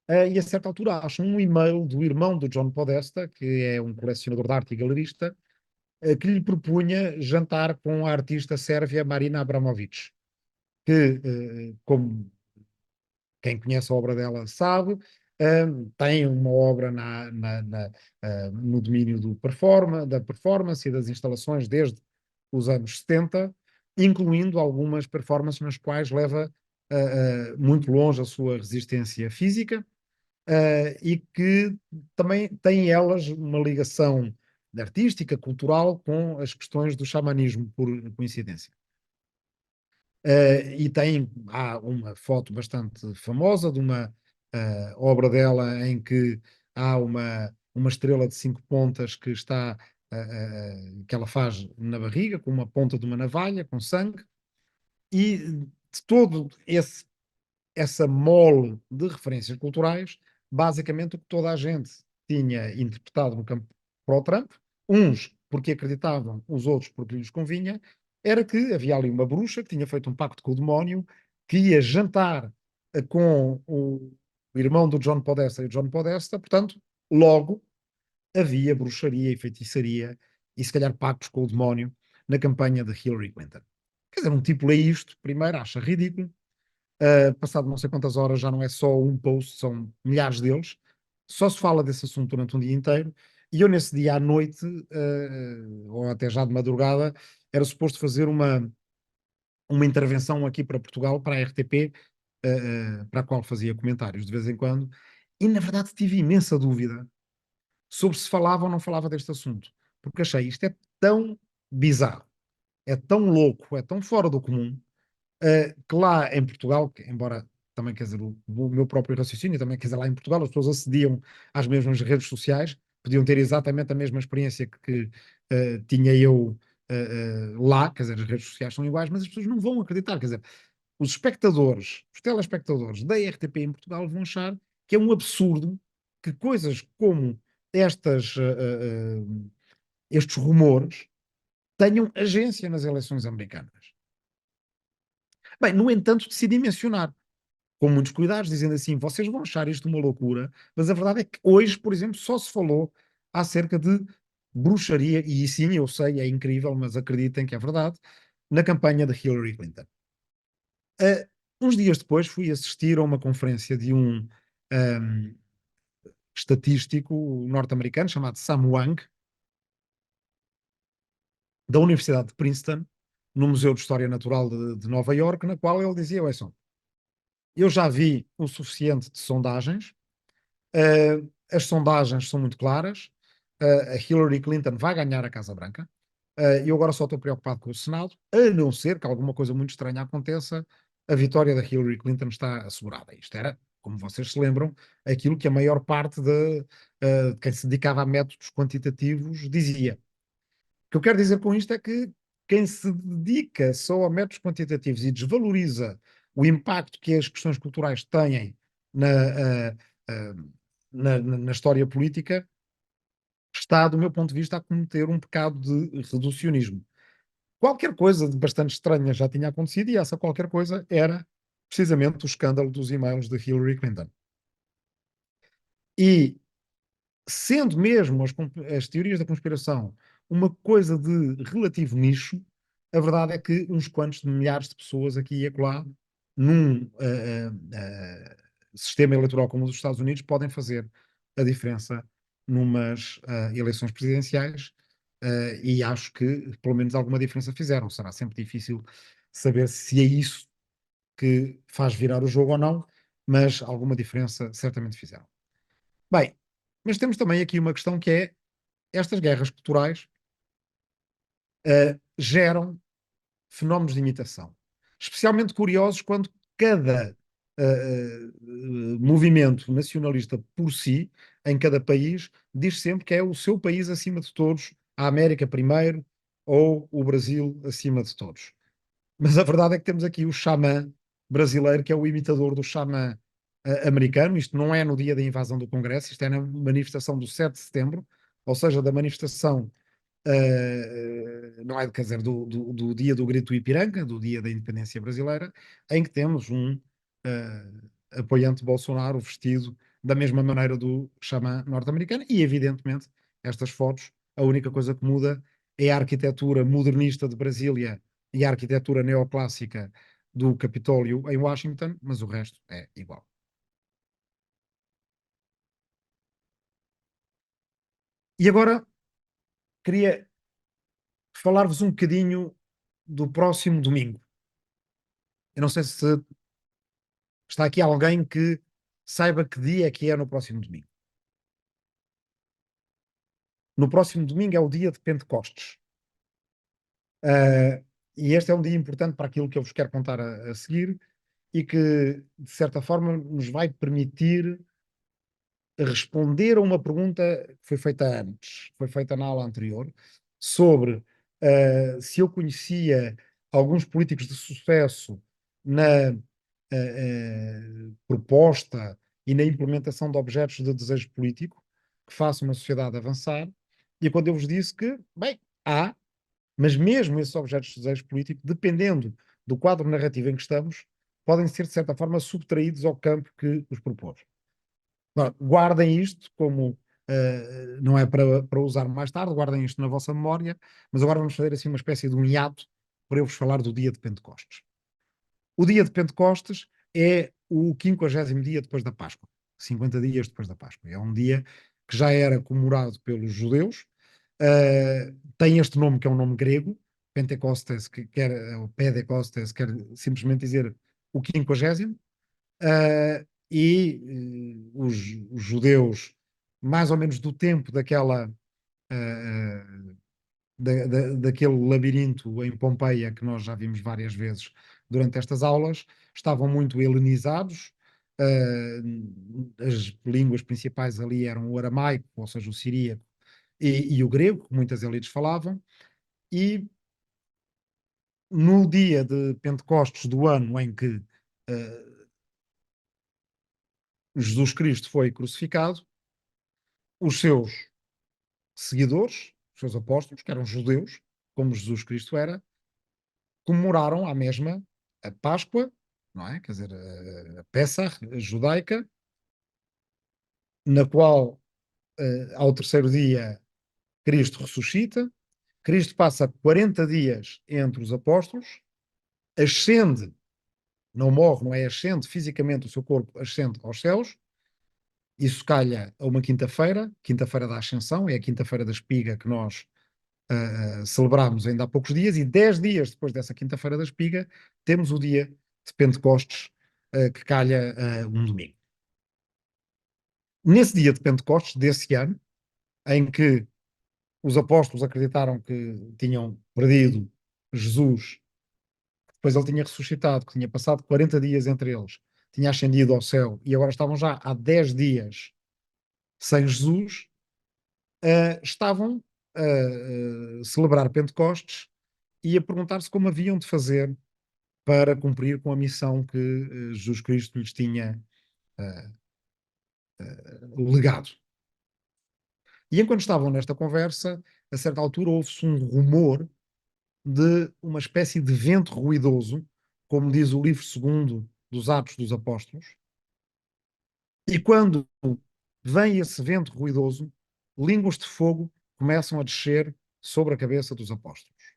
e a certa altura acham um e-mail do irmão do John Podesta, que é um colecionador de arte e galerista, que lhe propunha jantar com a artista sérvia Marina Abramovic, que, como quem conhece a obra dela sabe, tem uma obra no domínio da performance e das instalações desde os anos 70, incluindo algumas performances nas quais leva muito longe a sua resistência física, e que também têm elas uma ligação artística, cultural, com as questões do xamanismo, por coincidência. Há uma foto bastante famosa de uma obra dela em que há uma estrela de 5 pontas que está, que ela faz na barriga, com uma ponta de uma navalha, com sangue, e de todo essa mole de referências culturais, basicamente o que toda a gente tinha interpretado no campo para o Trump, uns porque acreditavam, os outros porque lhes convinha, era que havia ali uma bruxa que tinha feito um pacto com o demónio, que ia jantar com o irmão do John Podesta e o John Podesta, portanto, logo havia bruxaria e feitiçaria e se calhar pactos com o demónio na campanha de Hillary Clinton. Quer dizer, um tipo lê isto, primeiro acha ridículo, passado não sei quantas horas já não é só um post, são milhares deles, só se fala desse assunto durante um dia inteiro, e eu nesse dia à noite, ou até já de madrugada, era suposto fazer uma intervenção aqui para Portugal, para a RTP, para a qual fazia comentários de vez em quando, e na verdade tive imensa dúvida sobre se falava ou não falava deste assunto, porque achei isto é tão bizarro, é tão louco, é tão fora do comum, que lá em Portugal, embora também, quer dizer, o meu próprio raciocínio também, quer dizer, lá em Portugal as pessoas acediam às mesmas redes sociais, podiam ter exatamente a mesma experiência que tinha eu lá, quer dizer, as redes sociais são iguais, mas as pessoas não vão acreditar, quer dizer, os espectadores, os telespectadores da RTP em Portugal vão achar que é um absurdo que coisas como estes rumores tenham agência nas eleições americanas. Bem, no entanto, decidi mencionar, com muitos cuidados, dizendo assim: vocês vão achar isto uma loucura, mas a verdade é que hoje, por exemplo, só se falou acerca de bruxaria, e sim, eu sei, é incrível, mas acreditem que é verdade, na campanha de Hillary Clinton. Uh, Uns dias depois fui assistir a uma conferência de um estatístico norte-americano chamado Sam Wang, da Universidade de Princeton, no Museu de História Natural de Nova Iorque, na qual ele dizia: "Ouçam, eu já vi o suficiente de sondagens, as sondagens são muito claras, a Hillary Clinton vai ganhar a Casa Branca, e eu agora só estou preocupado com o Senado, a não ser que alguma coisa muito estranha aconteça, a vitória da Hillary Clinton está assegurada." Isto era, como vocês se lembram, aquilo que a maior parte de quem se dedicava a métodos quantitativos dizia. O que eu quero dizer com isto é que quem se dedica só a métodos quantitativos e desvaloriza o impacto que as questões culturais têm na, ah, ah, na história política está, do meu ponto de vista, a cometer um pecado de reducionismo. Qualquer coisa de bastante estranha já tinha acontecido e essa qualquer coisa era precisamente o escândalo dos e-mails de Hillary Clinton. E sendo mesmo as teorias da conspiração uma coisa de relativo nicho, a verdade é que uns quantos de milhares de pessoas aqui e acolá, num sistema eleitoral como o dos Estados Unidos, podem fazer a diferença numas eleições presidenciais, e acho que pelo menos alguma diferença fizeram. Será sempre difícil saber se é isso que faz virar o jogo ou não, mas alguma diferença certamente fizeram. Bem, mas temos também aqui uma questão que é estas guerras culturais geram fenómenos de imitação, especialmente curiosos quando cada movimento nacionalista por si, em cada país, diz sempre que é o seu país acima de todos, a América primeiro ou o Brasil acima de todos. Mas a verdade é que temos aqui o xamã brasileiro, que é o imitador do xamã americano. Isto não é no dia da invasão do Congresso, isto é na manifestação do 7 de setembro, ou seja, da manifestação, não é, quer dizer, do dia do grito do Ipiranga, do dia da independência brasileira, em que temos um apoiante de Bolsonaro vestido da mesma maneira do xamã norte-americano, e evidentemente estas fotos, a única coisa que muda é a arquitetura modernista de Brasília e a arquitetura neoclássica do Capitólio em Washington, mas o resto é igual. E agora queria falar-vos um bocadinho do próximo domingo. Eu não sei se está aqui alguém que saiba que dia é que é no próximo domingo. No próximo domingo é o dia de Pentecostes. E este é um dia importante para aquilo que eu vos quero contar a seguir e que, de certa forma, nos vai permitir responder a uma pergunta que foi feita antes, foi feita na aula anterior, sobre se eu conhecia alguns políticos de sucesso na proposta e na implementação de objetos de desejo político que façam uma sociedade avançar, e quando eu vos disse que, bem, há, mas mesmo esses objetos de desejo político, dependendo do quadro narrativo em que estamos, podem ser, de certa forma, subtraídos ao campo que os propôs. Agora, guardem isto como, não é para usar mais tarde, guardem isto na vossa memória, mas agora vamos fazer assim uma espécie de um hiato para eu vos falar do dia de Pentecostes. O dia de Pentecostes é o 50º dia depois da Páscoa, 50 dias depois da Páscoa. É um dia que já era comemorado pelos judeus, tem este nome que é um nome grego, Pentecostes, que quer, o Pentecostes, quer simplesmente dizer o quinquagésimo, os judeus, mais ou menos do tempo daquela, daquele labirinto em Pompeia, que nós já vimos várias vezes durante estas aulas, estavam muito helenizados. As línguas principais ali eram o aramaico, ou seja, o siríaco, e o grego, que muitas elites falavam, e no dia de Pentecostes do ano em que Jesus Cristo foi crucificado, os seus seguidores, os seus apóstolos, que eram judeus, como Jesus Cristo era, comemoraram à mesma a Páscoa, não é? Quer dizer, a Pessach judaica, na qual, ao terceiro dia, Cristo ressuscita, Cristo passa 40 dias entre os apóstolos, ascende, não morre, não é? Ascende fisicamente, o seu corpo ascende aos céus. Isso calha a uma quinta-feira, quinta-feira da Ascensão, é a quinta-feira da espiga que nós celebramos ainda há poucos dias, e 10 dias depois dessa quinta-feira da espiga, temos o dia de Pentecostes, que calha um domingo. Nesse dia de Pentecostes desse ano, em que os apóstolos acreditaram que tinham perdido Jesus, depois ele tinha ressuscitado, que tinha passado 40 dias entre eles, tinha ascendido ao céu e agora estavam já há 10 dias sem Jesus, estavam a celebrar Pentecostes e a perguntar-se como haviam de fazer para cumprir com a missão que Jesus Cristo lhes tinha legado. E enquanto estavam nesta conversa, a certa altura houve-se um rumor de uma espécie de vento ruidoso, como diz o livro segundo dos Atos dos Apóstolos, e quando vem esse vento ruidoso, línguas de fogo começam a descer sobre a cabeça dos apóstolos.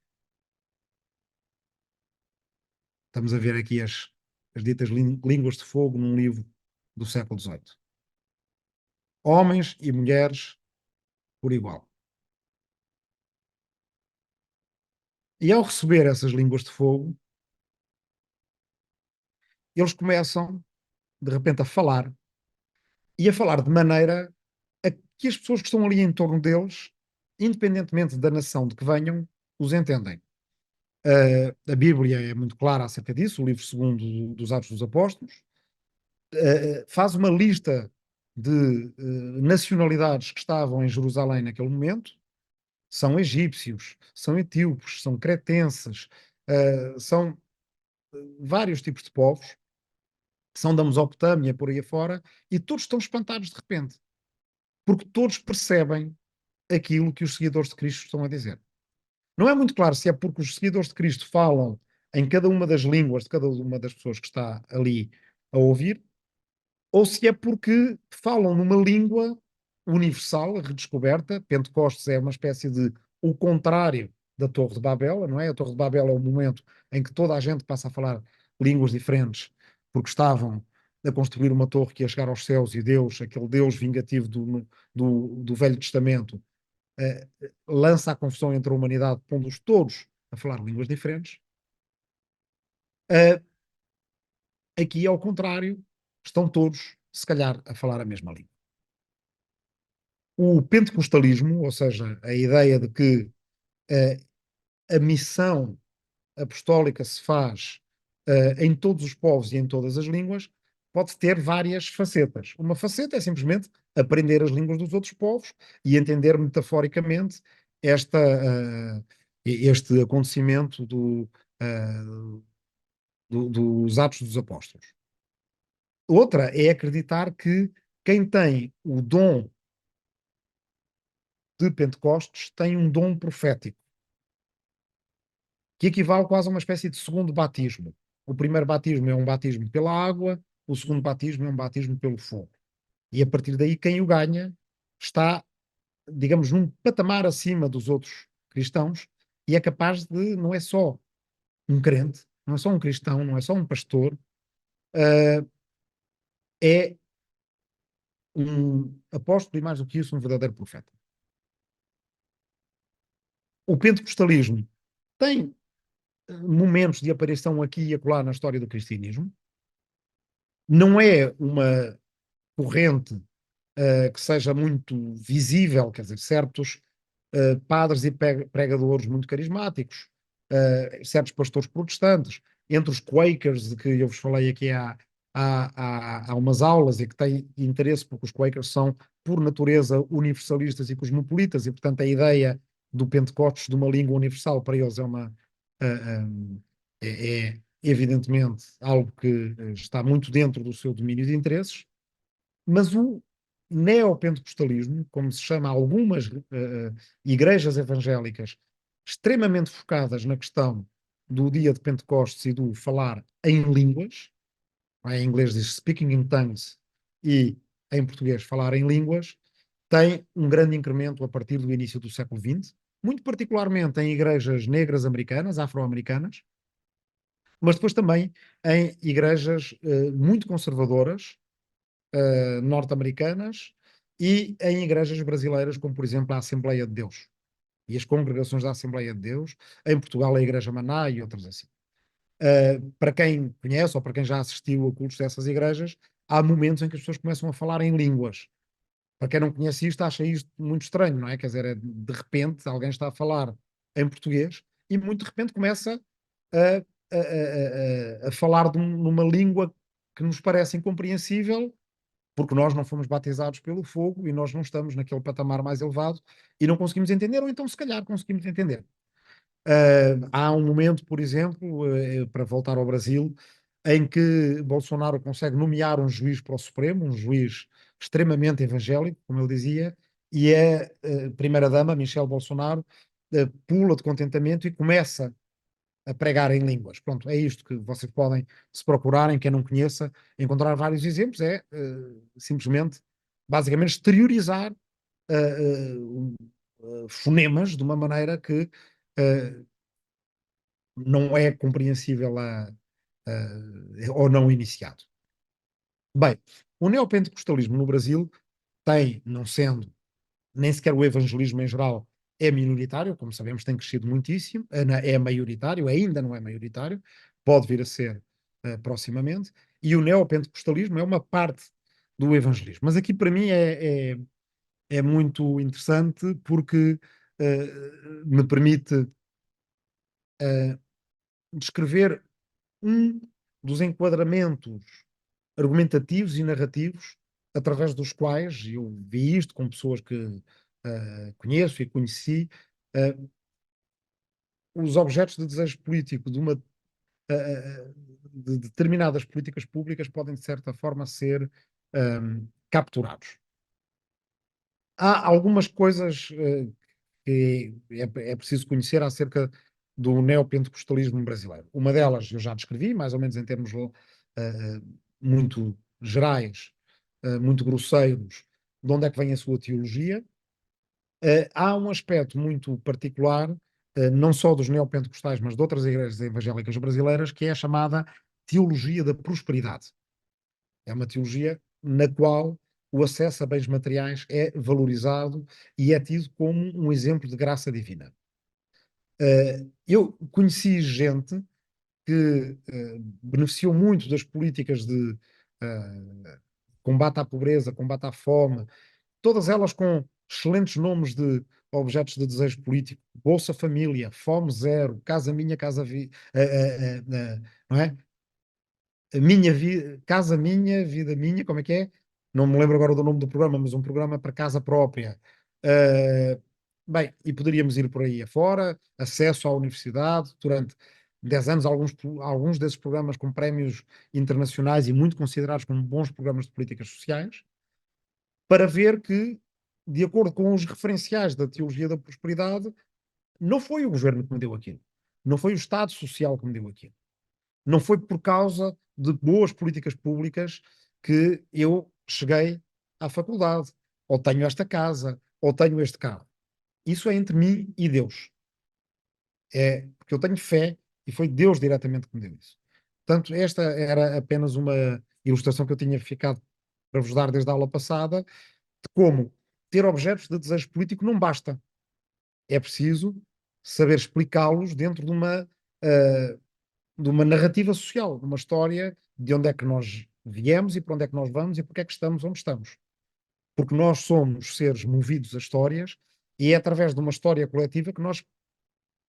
Estamos a ver aqui as ditas línguas de fogo num livro do século XVIII. Homens e mulheres por igual. E ao receber essas línguas de fogo, eles começam, de repente, a falar de maneira a que as pessoas que estão ali em torno deles, independentemente da nação de que venham, os entendem. A Bíblia é muito clara acerca disso, o livro segundo dos Atos dos Apóstolos, faz uma lista de nacionalidades que estavam em Jerusalém naquele momento. São egípcios, são etíopes, são cretenses, são vários tipos de povos, são da Mesopotâmia, por aí afora, e todos estão espantados de repente, porque todos percebem aquilo que os seguidores de Cristo estão a dizer. Não é muito claro se é porque os seguidores de Cristo falam em cada uma das línguas de cada uma das pessoas que está ali a ouvir, ou se é porque falam numa língua universal, redescoberta. Pentecostes é uma espécie de o contrário da Torre de Babel, não é? A Torre de Babel é o momento em que toda a gente passa a falar línguas diferentes, porque estavam a construir uma torre que ia chegar aos céus e Deus, aquele Deus vingativo do Velho Testamento, lança a confusão entre a humanidade, pondo-os todos a falar línguas diferentes. Uh, Aqui, ao contrário, estão todos, se calhar, a falar a mesma língua. O pentecostalismo, ou seja, a ideia de que a missão apostólica se faz em todos os povos e em todas as línguas, pode ter várias facetas. Uma faceta é simplesmente aprender as línguas dos outros povos e entender metaforicamente este acontecimento dos Atos dos Apóstolos. Outra é acreditar que quem tem o dom de Pentecostes tem um dom profético, que equivale quase a uma espécie de segundo batismo. O primeiro batismo é um batismo pela água, o segundo batismo é um batismo pelo fogo. E a partir daí, quem o ganha está, digamos, num patamar acima dos outros cristãos e é capaz de, não é só um crente, não é só um cristão, não é só um pastor, é um apóstolo e, mais do que isso, um verdadeiro profeta. O pentecostalismo tem momentos de aparição aqui e acolá na história do cristianismo. Não é uma corrente que seja muito visível, quer dizer, certos padres e pregadores muito carismáticos, certos pastores protestantes, entre os Quakers, de que eu vos falei aqui há umas aulas, e que têm interesse porque os Quakers são, por natureza, universalistas e cosmopolitas, e, portanto, a ideia do Pentecostes de uma língua universal para eles é evidentemente algo que está muito dentro do seu domínio de interesses. Mas o neopentecostalismo, como se chama algumas igrejas evangélicas extremamente focadas na questão do dia de Pentecostes e do falar em línguas, em inglês diz speaking in tongues, e em português falar em línguas, tem um grande incremento a partir do início do século XX, muito particularmente em igrejas negras americanas, afro-americanas, mas depois também em igrejas muito conservadoras, norte-americanas, e em igrejas brasileiras, como por exemplo a Assembleia de Deus e as congregações da Assembleia de Deus, em Portugal a Igreja Maná e outras assim. Para quem conhece ou para quem já assistiu a cultos dessas igrejas, há momentos em que as pessoas começam a falar em línguas. Para quem não conhece isto, acha isto muito estranho, não é? Quer dizer, de repente alguém está a falar em português e muito de repente começa a, a falar numa língua que nos parece incompreensível, porque nós não fomos batizados pelo fogo e nós não estamos naquele patamar mais elevado e não conseguimos entender, ou então se calhar conseguimos entender. Há um momento, por exemplo, para voltar ao Brasil, em que Bolsonaro consegue nomear um juiz para o Supremo, um juiz extremamente evangélico, como ele dizia, e a primeira-dama, Michelle Bolsonaro, pula de contentamento e começa a pregar em línguas. Pronto, é isto que vocês podem, se procurarem, quem não conheça, encontrar vários exemplos, simplesmente, basicamente, exteriorizar fonemas de uma maneira que não é compreensível ao não iniciado. Bem, o neopentecostalismo no Brasil tem, não sendo nem sequer o evangelismo em geral é minoritário, como sabemos, tem crescido muitíssimo, é maioritário, ainda não é maioritário, pode vir a ser proximamente, e o neopentecostalismo é uma parte do evangelismo. Mas aqui para mim é muito interessante porque me permite descrever um dos enquadramentos argumentativos e narrativos através dos quais eu vi isto com pessoas que conheço e conheci, uh, os objetos de desejo político de determinadas políticas públicas podem, de certa forma, ser capturados. Há algumas coisas que é preciso conhecer acerca do neopentecostalismo brasileiro. Uma delas eu já descrevi, mais ou menos em termos muito gerais, muito grosseiros, de onde é que vem a sua teologia. Há um aspecto muito particular, não só dos neopentecostais, mas de outras igrejas evangélicas brasileiras, que é a chamada teologia da prosperidade. É uma teologia na qual o acesso a bens materiais é valorizado e é tido como um exemplo de graça divina. Eu conheci gente que beneficiou muito das políticas de combate à pobreza, combate à fome, todas elas com excelentes nomes de objetos de desejo político: Bolsa Família, Fome Zero, Casa Minha, Casa não é? A minha vida, Casa Minha, Vida Minha, como é que é? Não me lembro agora do nome do programa, mas um programa para casa própria. Bem, e poderíamos ir por aí afora, acesso à universidade, durante 10 anos, alguns desses programas com prémios internacionais e muito considerados como bons programas de políticas sociais, para ver que, de acordo com os referenciais da teologia da prosperidade, não foi o governo que me deu aquilo, não foi o Estado Social que me deu aquilo, não foi por causa de boas políticas públicas que eu cheguei à faculdade, ou tenho esta casa, ou tenho este carro. Isso é entre mim e Deus. É porque eu tenho fé e foi Deus diretamente que me deu isso. Portanto, esta era apenas uma ilustração que eu tinha ficado para vos dar desde a aula passada, de como ter objetos de desejo político não basta. É preciso saber explicá-los dentro de uma narrativa social, de uma história de onde é que nós viemos e para onde é que nós vamos e porque é que estamos onde estamos. Porque nós somos seres movidos a histórias e é através de uma história coletiva que nós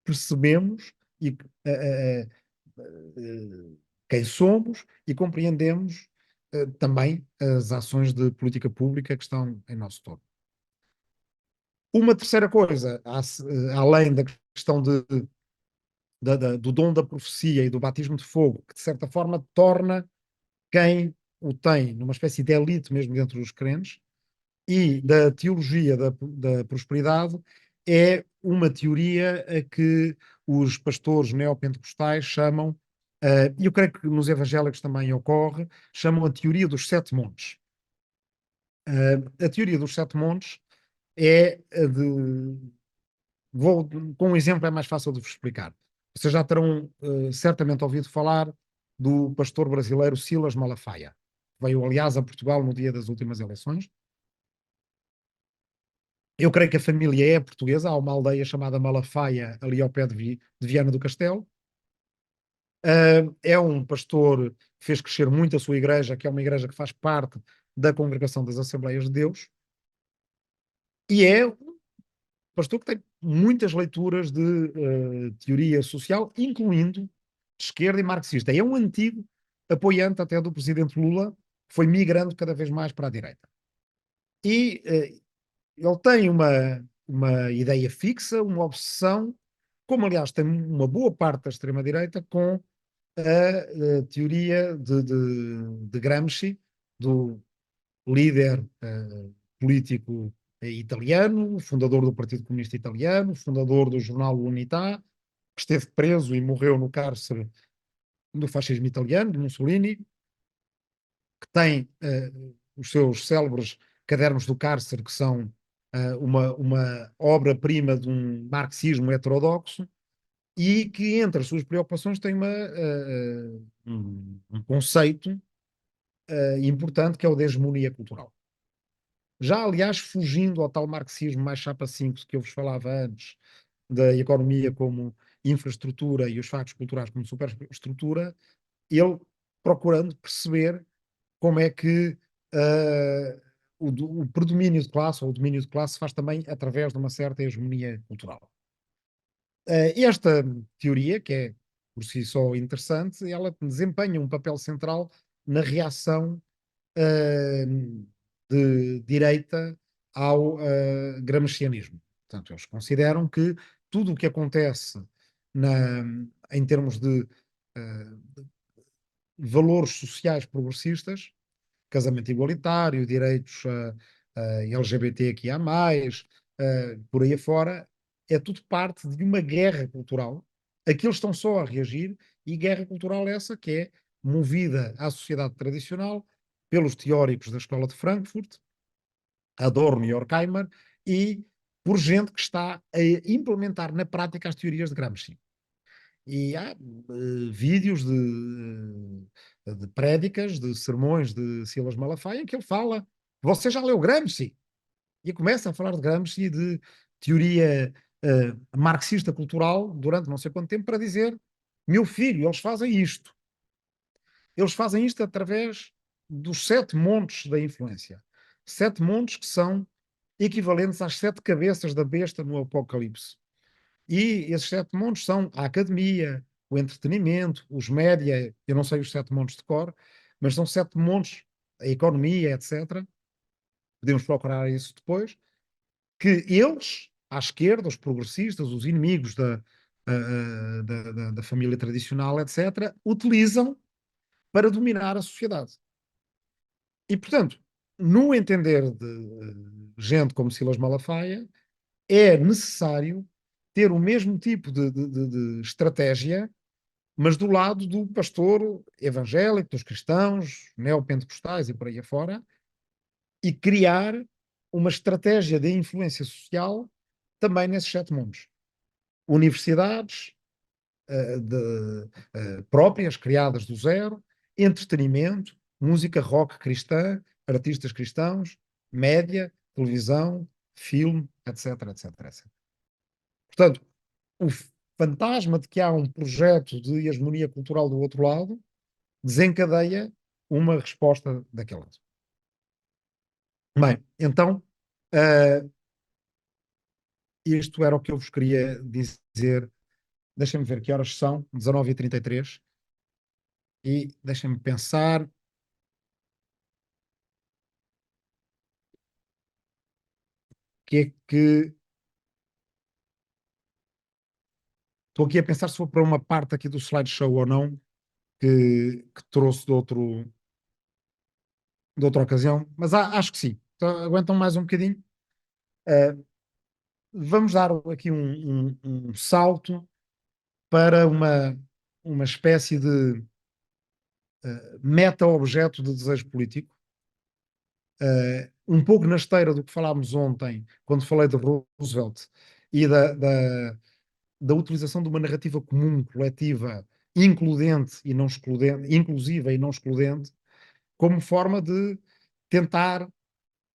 percebemos e, quem somos e compreendemos também as ações de política pública que estão em nosso torno. Uma terceira coisa, além da questão do dom da profecia e do batismo de fogo, que de certa forma torna quem o tem numa espécie de elite mesmo dentro dos crentes, e da teologia da prosperidade, é uma teoria a que os pastores neopentecostais chamam, e eu creio que nos evangélicos também ocorre, chamam a teoria dos sete montes. A teoria dos sete montes é a de. Com um exemplo é mais fácil de vos explicar. Vocês já terão certamente ouvido falar do pastor brasileiro Silas Malafaia. Veio, aliás, a Portugal no dia das últimas eleições. Eu creio que a família é portuguesa, há uma aldeia chamada Malafaia, ali ao pé de Viana do Castelo. É um pastor que fez crescer muito a sua igreja, que é uma igreja que faz parte da Congregação das Assembleias de Deus, e é um pastor que tem muitas leituras de teoria social, incluindo de esquerda e marxista. É um antigo apoiante até do presidente Lula, que foi migrando cada vez mais para a direita. E ele tem uma ideia fixa, uma obsessão, como aliás tem uma boa parte da extrema-direita, com a teoria de Gramsci, do líder político italiano, fundador do Partido Comunista Italiano, fundador do jornal L'Unità, que esteve preso e morreu no cárcere do fascismo italiano, de Mussolini, que tem os seus célebres cadernos do cárcere, que são uma obra-prima de um marxismo heterodoxo, e que entre as suas preocupações tem um conceito importante que é o da hegemonia cultural. Já, aliás, fugindo ao tal marxismo mais chapa 5 que eu vos falava antes, da economia como infraestrutura e os factos culturais como superestrutura, ele procurando perceber como é que o predomínio de classe ou o domínio de classe se faz também através de uma certa hegemonia cultural. Esta teoria, que é por si só interessante, ela desempenha um papel central na reação de direita ao gramscianismo. Portanto, eles consideram que tudo o que acontece em termos de valores sociais progressistas, casamento igualitário, direitos LGBTQIA+, por aí afora, é tudo parte de uma guerra cultural. Aqueles estão só a reagir, e guerra cultural essa que é movida à sociedade tradicional pelos teóricos da Escola de Frankfurt, Adorno e Horkheimer, e por gente que está a implementar na prática as teorias de Gramsci. E há vídeos de prédicas, de sermões de Silas Malafaia, em que ele fala: você já leu Gramsci? E começa a falar de Gramsci e de teoria marxista cultural durante não sei quanto tempo, para dizer: meu filho, eles fazem isto. Eles fazem isto através dos sete montes da influência. Sete montes que são equivalentes às sete cabeças da besta no Apocalipse. E esses sete montes são a academia, o entretenimento, os média, eu não sei os sete montes de cor, mas são sete montes, a economia, etc. Podemos procurar isso depois, que eles, à esquerda, os progressistas, os inimigos da família tradicional, etc., utilizam para dominar a sociedade. E, portanto, no entender de gente como Silas Malafaia, é necessário ter o mesmo tipo de estratégia, mas do lado do pastor evangélico, dos cristãos, neopentecostais e por aí afora, e criar uma estratégia de influência social também nesses sete mundos. Universidades próprias, criadas do zero, entretenimento, música rock cristã, artistas cristãos, média, televisão, filme, etc, etc, etc. Portanto, o fantasma de que há um projeto de hegemonia cultural do outro lado desencadeia uma resposta daquele lado. Bem, então, uh, isto era o que eu vos queria dizer. Deixem-me ver que horas são, 19h33, e deixem-me pensar o que é que... Estou aqui a pensar se vou para uma parte aqui do slideshow ou não, que trouxe de outra ocasião, mas acho que sim. Então, aguentam mais um bocadinho. Uh, Vamos dar aqui um salto para uma espécie de meta-objeto de desejo político, um pouco na esteira do que falámos ontem, quando falei de Roosevelt e da utilização de uma narrativa comum, coletiva, includente e não excludente, inclusiva e não excludente, como forma de tentar,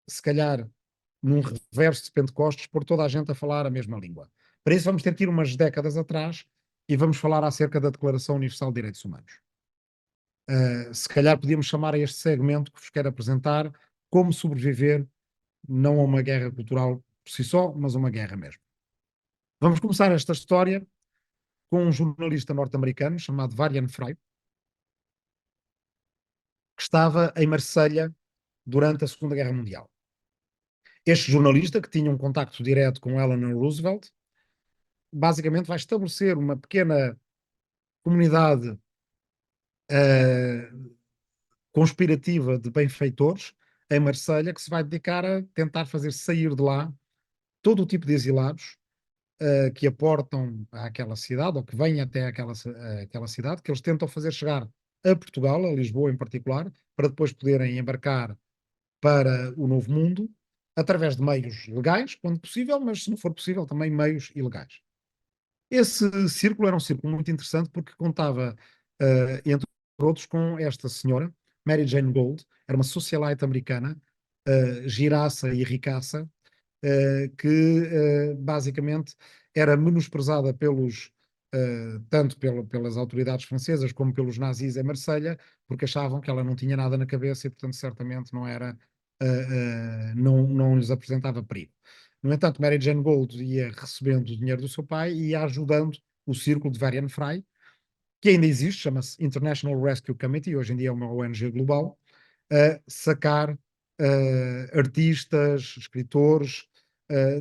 se calhar, num reverso de Pentecostes, pôr toda a gente a falar a mesma língua. Para isso vamos ter que ir umas décadas atrás e vamos falar acerca da Declaração Universal de Direitos Humanos. Se calhar podíamos chamar a este segmento que vos quero apresentar como sobreviver não a uma guerra cultural por si só, mas a uma guerra mesmo. Vamos começar esta história com um jornalista norte-americano chamado Varian Fry, que estava em Marselha durante a Segunda Guerra Mundial. Este jornalista, que tinha um contacto direto com Eleanor Roosevelt, basicamente vai estabelecer uma pequena comunidade conspirativa de benfeitores em Marselha, que se vai dedicar a tentar fazer sair de lá todo o tipo de exilados que aportam àquela cidade, ou que vêm até aquela cidade, que eles tentam fazer chegar a Portugal, a Lisboa em particular, para depois poderem embarcar para o Novo Mundo, através de meios legais, quando possível, mas se não for possível, também meios ilegais. Esse círculo era um círculo muito interessante porque contava, entre outros, com esta senhora, Mary Jane Gould, era uma socialite americana, giraça e ricaça, que basicamente era menosprezada tanto pelas autoridades francesas como pelos nazis em Marselha, porque achavam que ela não tinha nada na cabeça e, portanto, certamente não lhes apresentava perigo. No entanto, Mary Jane Gould ia recebendo o dinheiro do seu pai e ia ajudando o círculo de Varian Fry, que ainda existe, chama-se International Rescue Committee, hoje em dia é uma ONG global, a sacar artistas, escritores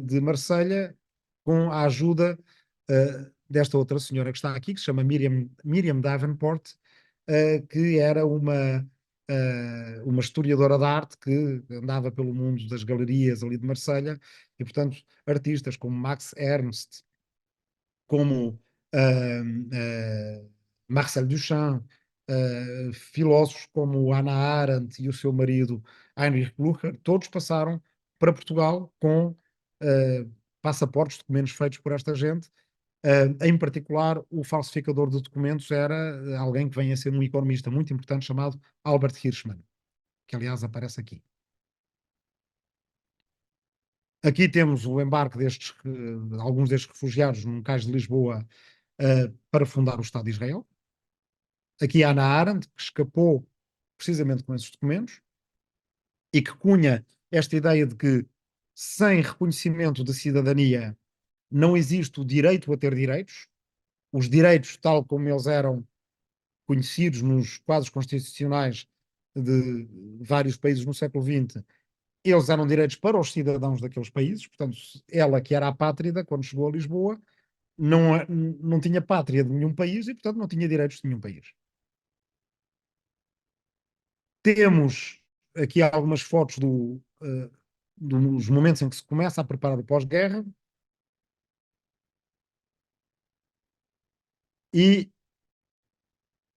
de Marselha, com a ajuda desta outra senhora que está aqui, que se chama Miriam Davenport, que era uma historiadora de arte que andava pelo mundo das galerias ali de Marselha, e portanto artistas como Max Ernst, como Marcel Duchamp, filósofos como Hannah Arendt e o seu marido Heinrich Blücher, todos passaram para Portugal com passaportes, documentos feitos por esta gente. Em particular, o falsificador de documentos era alguém que vem a ser um economista muito importante chamado Albert Hirschman, que aliás aparece aqui. Aqui temos o embarque alguns destes refugiados num cais de Lisboa para fundar o Estado de Israel. Aqui há Hannah Arendt, que escapou precisamente com esses documentos e que cunha esta ideia de que sem reconhecimento de cidadania não existe o direito a ter direitos. Os direitos, tal como eles eram conhecidos nos quadros constitucionais de vários países no século XX, eles eram direitos para os cidadãos daqueles países. Portanto, ela, que era apátrida, quando chegou a Lisboa, não tinha pátria de nenhum país e, portanto, não tinha direitos de nenhum país. Temos aqui algumas fotos dos momentos em que se começa a preparar o pós-guerra e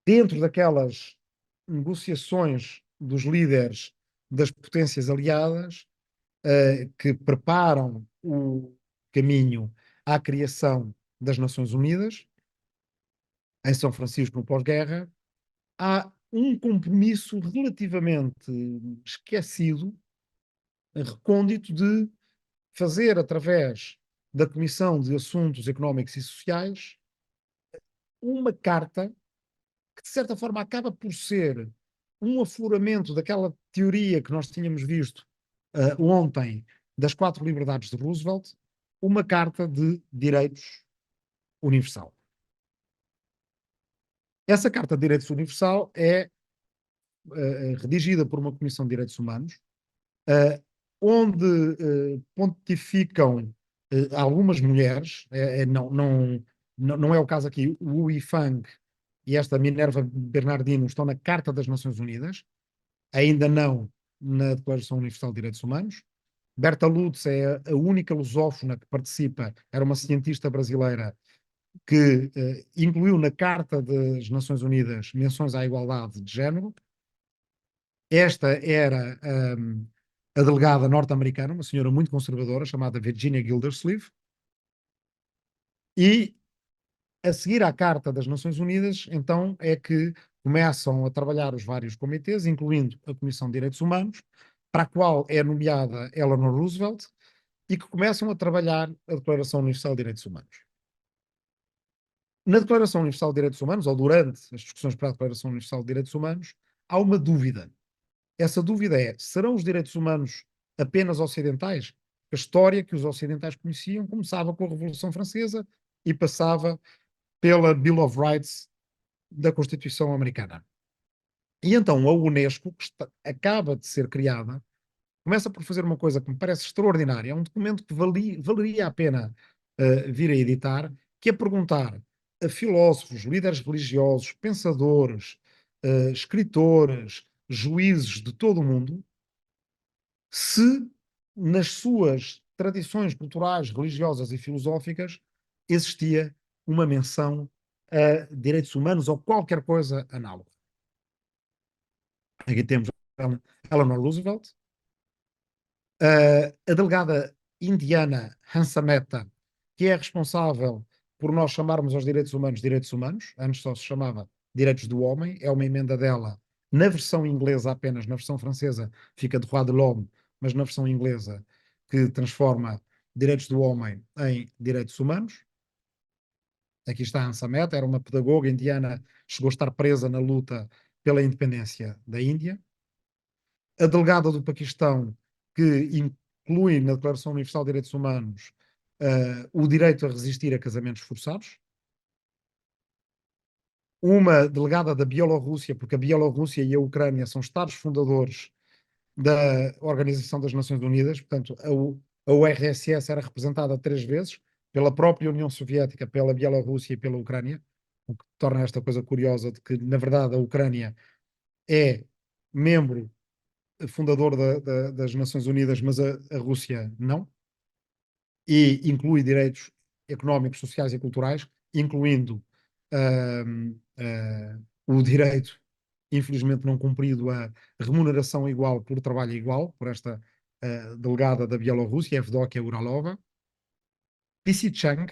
dentro daquelas negociações dos líderes das potências aliadas que preparam o caminho à criação das Nações Unidas, em São Francisco no pós-guerra, há um compromisso relativamente esquecido, recôndito, de fazer através da Comissão de Assuntos Económicos e Sociais uma carta que, de certa forma, acaba por ser um afloramento daquela teoria que nós tínhamos visto ontem das 4 liberdades de Roosevelt, uma carta de direitos universal. Essa carta de direitos universal é redigida por uma Comissão de Direitos Humanos, onde pontificam algumas mulheres, não é o caso aqui, o Wu Yifang e esta Minerva Bernardino estão na Carta das Nações Unidas, ainda não na Declaração Universal de Direitos Humanos. Berta Lutz é a única lusófona que participa, era uma cientista brasileira que incluiu na Carta das Nações Unidas menções à igualdade de género. Esta era a delegada norte-americana, uma senhora muito conservadora, chamada Virginia Gildersleeve, e a seguir à Carta das Nações Unidas, então é que começam a trabalhar os vários comitês, incluindo a Comissão de Direitos Humanos, para a qual é nomeada Eleanor Roosevelt, e que começam a trabalhar a Declaração Universal de Direitos Humanos. Na Declaração Universal de Direitos Humanos, ou durante as discussões para a Declaração Universal de Direitos Humanos, há uma dúvida. Essa dúvida é: serão os direitos humanos apenas ocidentais? A história que os ocidentais conheciam começava com a Revolução Francesa e passava pela Bill of Rights da Constituição Americana. E então a Unesco, que acaba de ser criada, começa por fazer uma coisa que me parece extraordinária. É um documento que valeria a pena vir a editar, que é perguntar a filósofos, líderes religiosos, pensadores, escritores, juízes de todo o mundo, se nas suas tradições culturais, religiosas e filosóficas existia uma menção a direitos humanos ou qualquer coisa análoga. Aqui temos Eleanor Roosevelt, a delegada indiana Hansa Mehta, que é responsável por nós chamarmos aos direitos humanos, antes só se chamava direitos do homem, é uma emenda dela, na versão inglesa apenas, na versão francesa fica droit de l'homme, mas na versão inglesa que transforma direitos do homem em direitos humanos. Aqui está a Hansa Mehta, era uma pedagoga indiana, chegou a estar presa na luta pela independência da Índia. A delegada do Paquistão, que inclui na Declaração Universal de Direitos Humanos o direito a resistir a casamentos forçados. Uma delegada da Bielorrússia, porque a Bielorrússia e a Ucrânia são Estados fundadores da Organização das Nações Unidas, portanto, a URSS era representada 3 vezes, pela própria União Soviética, pela Bielorrússia e pela Ucrânia, o que torna esta coisa curiosa de que, na verdade, a Ucrânia é membro fundador das Nações Unidas, mas a Rússia não, e inclui direitos económicos, sociais e culturais, incluindo o direito, infelizmente não cumprido, a remuneração igual por trabalho igual, por esta delegada da Bielorrússia, Evdokia Uralova. P.C. Chang,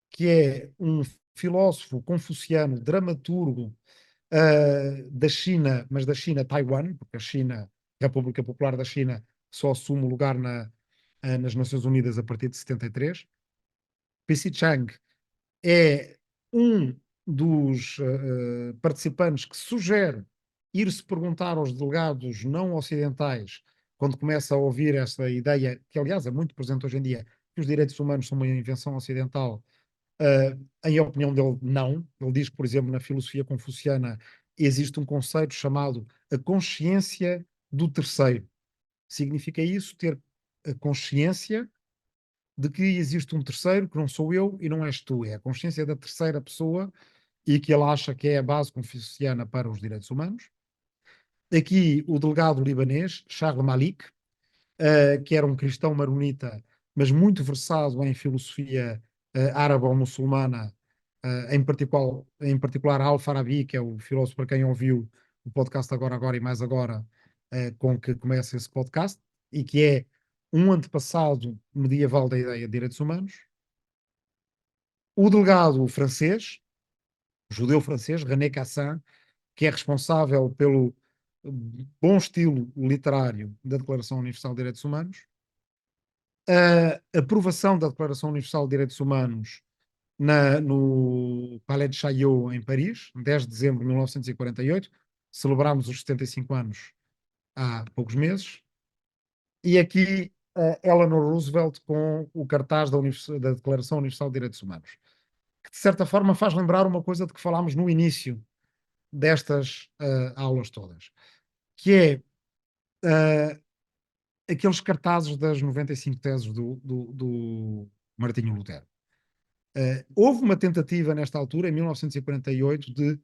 que é um filósofo confuciano, dramaturgo da China, mas da China-Taiwan, porque a China, República Popular da China, só assume o lugar nas Nações Unidas a partir de 73. P.C. Chang é um dos participantes que sugere ir-se perguntar aos delegados não ocidentais, quando começa a ouvir essa ideia, que aliás é muito presente hoje em dia, que os direitos humanos são uma invenção ocidental. Em opinião dele, não. Ele diz que, por exemplo, na filosofia confuciana existe um conceito chamado a consciência do terceiro. Significa isso ter a consciência de que existe um terceiro que não sou eu e não és tu. É a consciência da terceira pessoa e que ele acha que é a base confuciana para os direitos humanos. Aqui o delegado libanês, Charles Malik, que era um cristão maronita, mas muito versado em filosofia árabe-muçulmana, em particular Al-Farabi, que é o filósofo para quem ouviu o podcast Agora, Agora e Mais Agora, com que começa esse podcast, e que é um antepassado medieval da ideia de direitos humanos. O delegado francês, judeu francês, René Cassin, que é responsável pelo bom estilo literário da Declaração Universal de Direitos Humanos. A aprovação da Declaração Universal de Direitos Humanos no Palais de Chaillot, em Paris, 10 de dezembro de 1948. Celebrámos os 75 anos há poucos meses. E aqui Eleanor Roosevelt com o cartaz da Declaração Universal de Direitos Humanos, que de certa forma faz lembrar uma coisa de que falámos no início destas aulas todas, que é aqueles cartazes das 95 teses do Martinho Lutero. Houve uma tentativa nesta altura, em 1948, de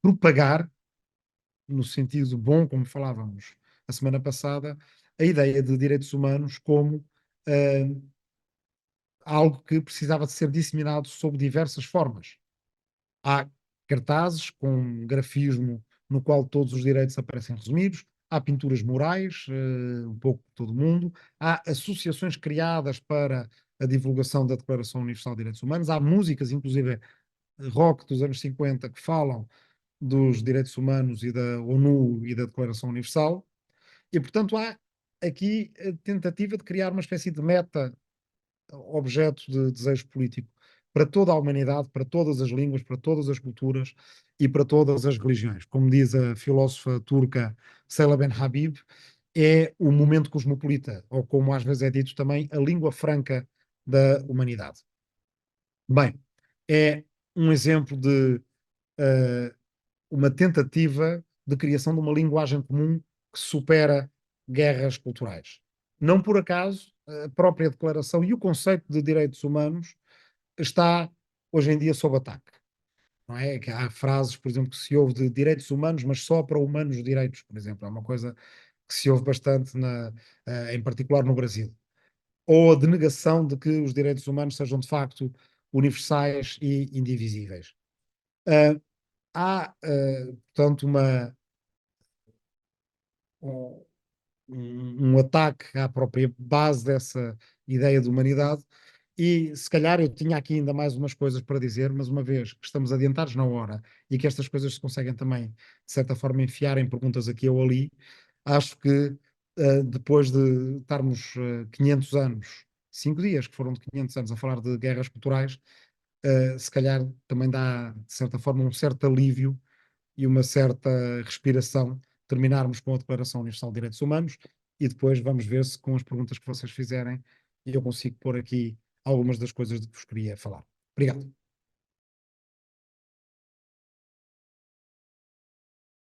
propagar, no sentido bom, como falávamos a semana passada, a ideia de direitos humanos como algo que precisava de ser disseminado sob diversas formas. Há cartazes com grafismo no qual todos os direitos aparecem resumidos, há pinturas murais, um pouco por todo o mundo, há associações criadas para a divulgação da Declaração Universal de Direitos Humanos, há músicas, inclusive rock dos anos 50, que falam dos direitos humanos e da ONU e da Declaração Universal, e portanto há aqui a tentativa de criar uma espécie de meta objeto de desejo político para toda a humanidade, para todas as línguas, para todas as culturas e para todas as religiões. Como diz a filósofa turca Seyla Ben Habib, é o momento cosmopolita, ou como às vezes é dito também, a língua franca da humanidade. Bem, é um exemplo de uma tentativa de criação de uma linguagem comum que supera guerras culturais. Não por acaso, a própria declaração e o conceito de direitos humanos está hoje em dia sob ataque. Não é? Que há frases, por exemplo, que se ouve de direitos humanos, mas só para humanos direitos, por exemplo. É uma coisa que se ouve bastante, em particular no Brasil. Ou a denegação de que os direitos humanos sejam de facto universais e indivisíveis. Ah, portanto, um, um ataque à própria base dessa ideia de humanidade. E se calhar eu tinha aqui ainda mais umas coisas para dizer, mas uma vez que estamos adiantados na hora e que estas coisas se conseguem também, de certa forma, enfiar em perguntas aqui ou ali, acho que depois de estarmos 500 anos, 5 dias que foram de 500 anos a falar de guerras culturais, se calhar também dá, de certa forma, um certo alívio e uma certa respiração, terminarmos com a Declaração Universal de Direitos Humanos e depois vamos ver se com as perguntas que vocês fizerem eu consigo pôr aqui algumas das coisas de que vos queria falar. Obrigado.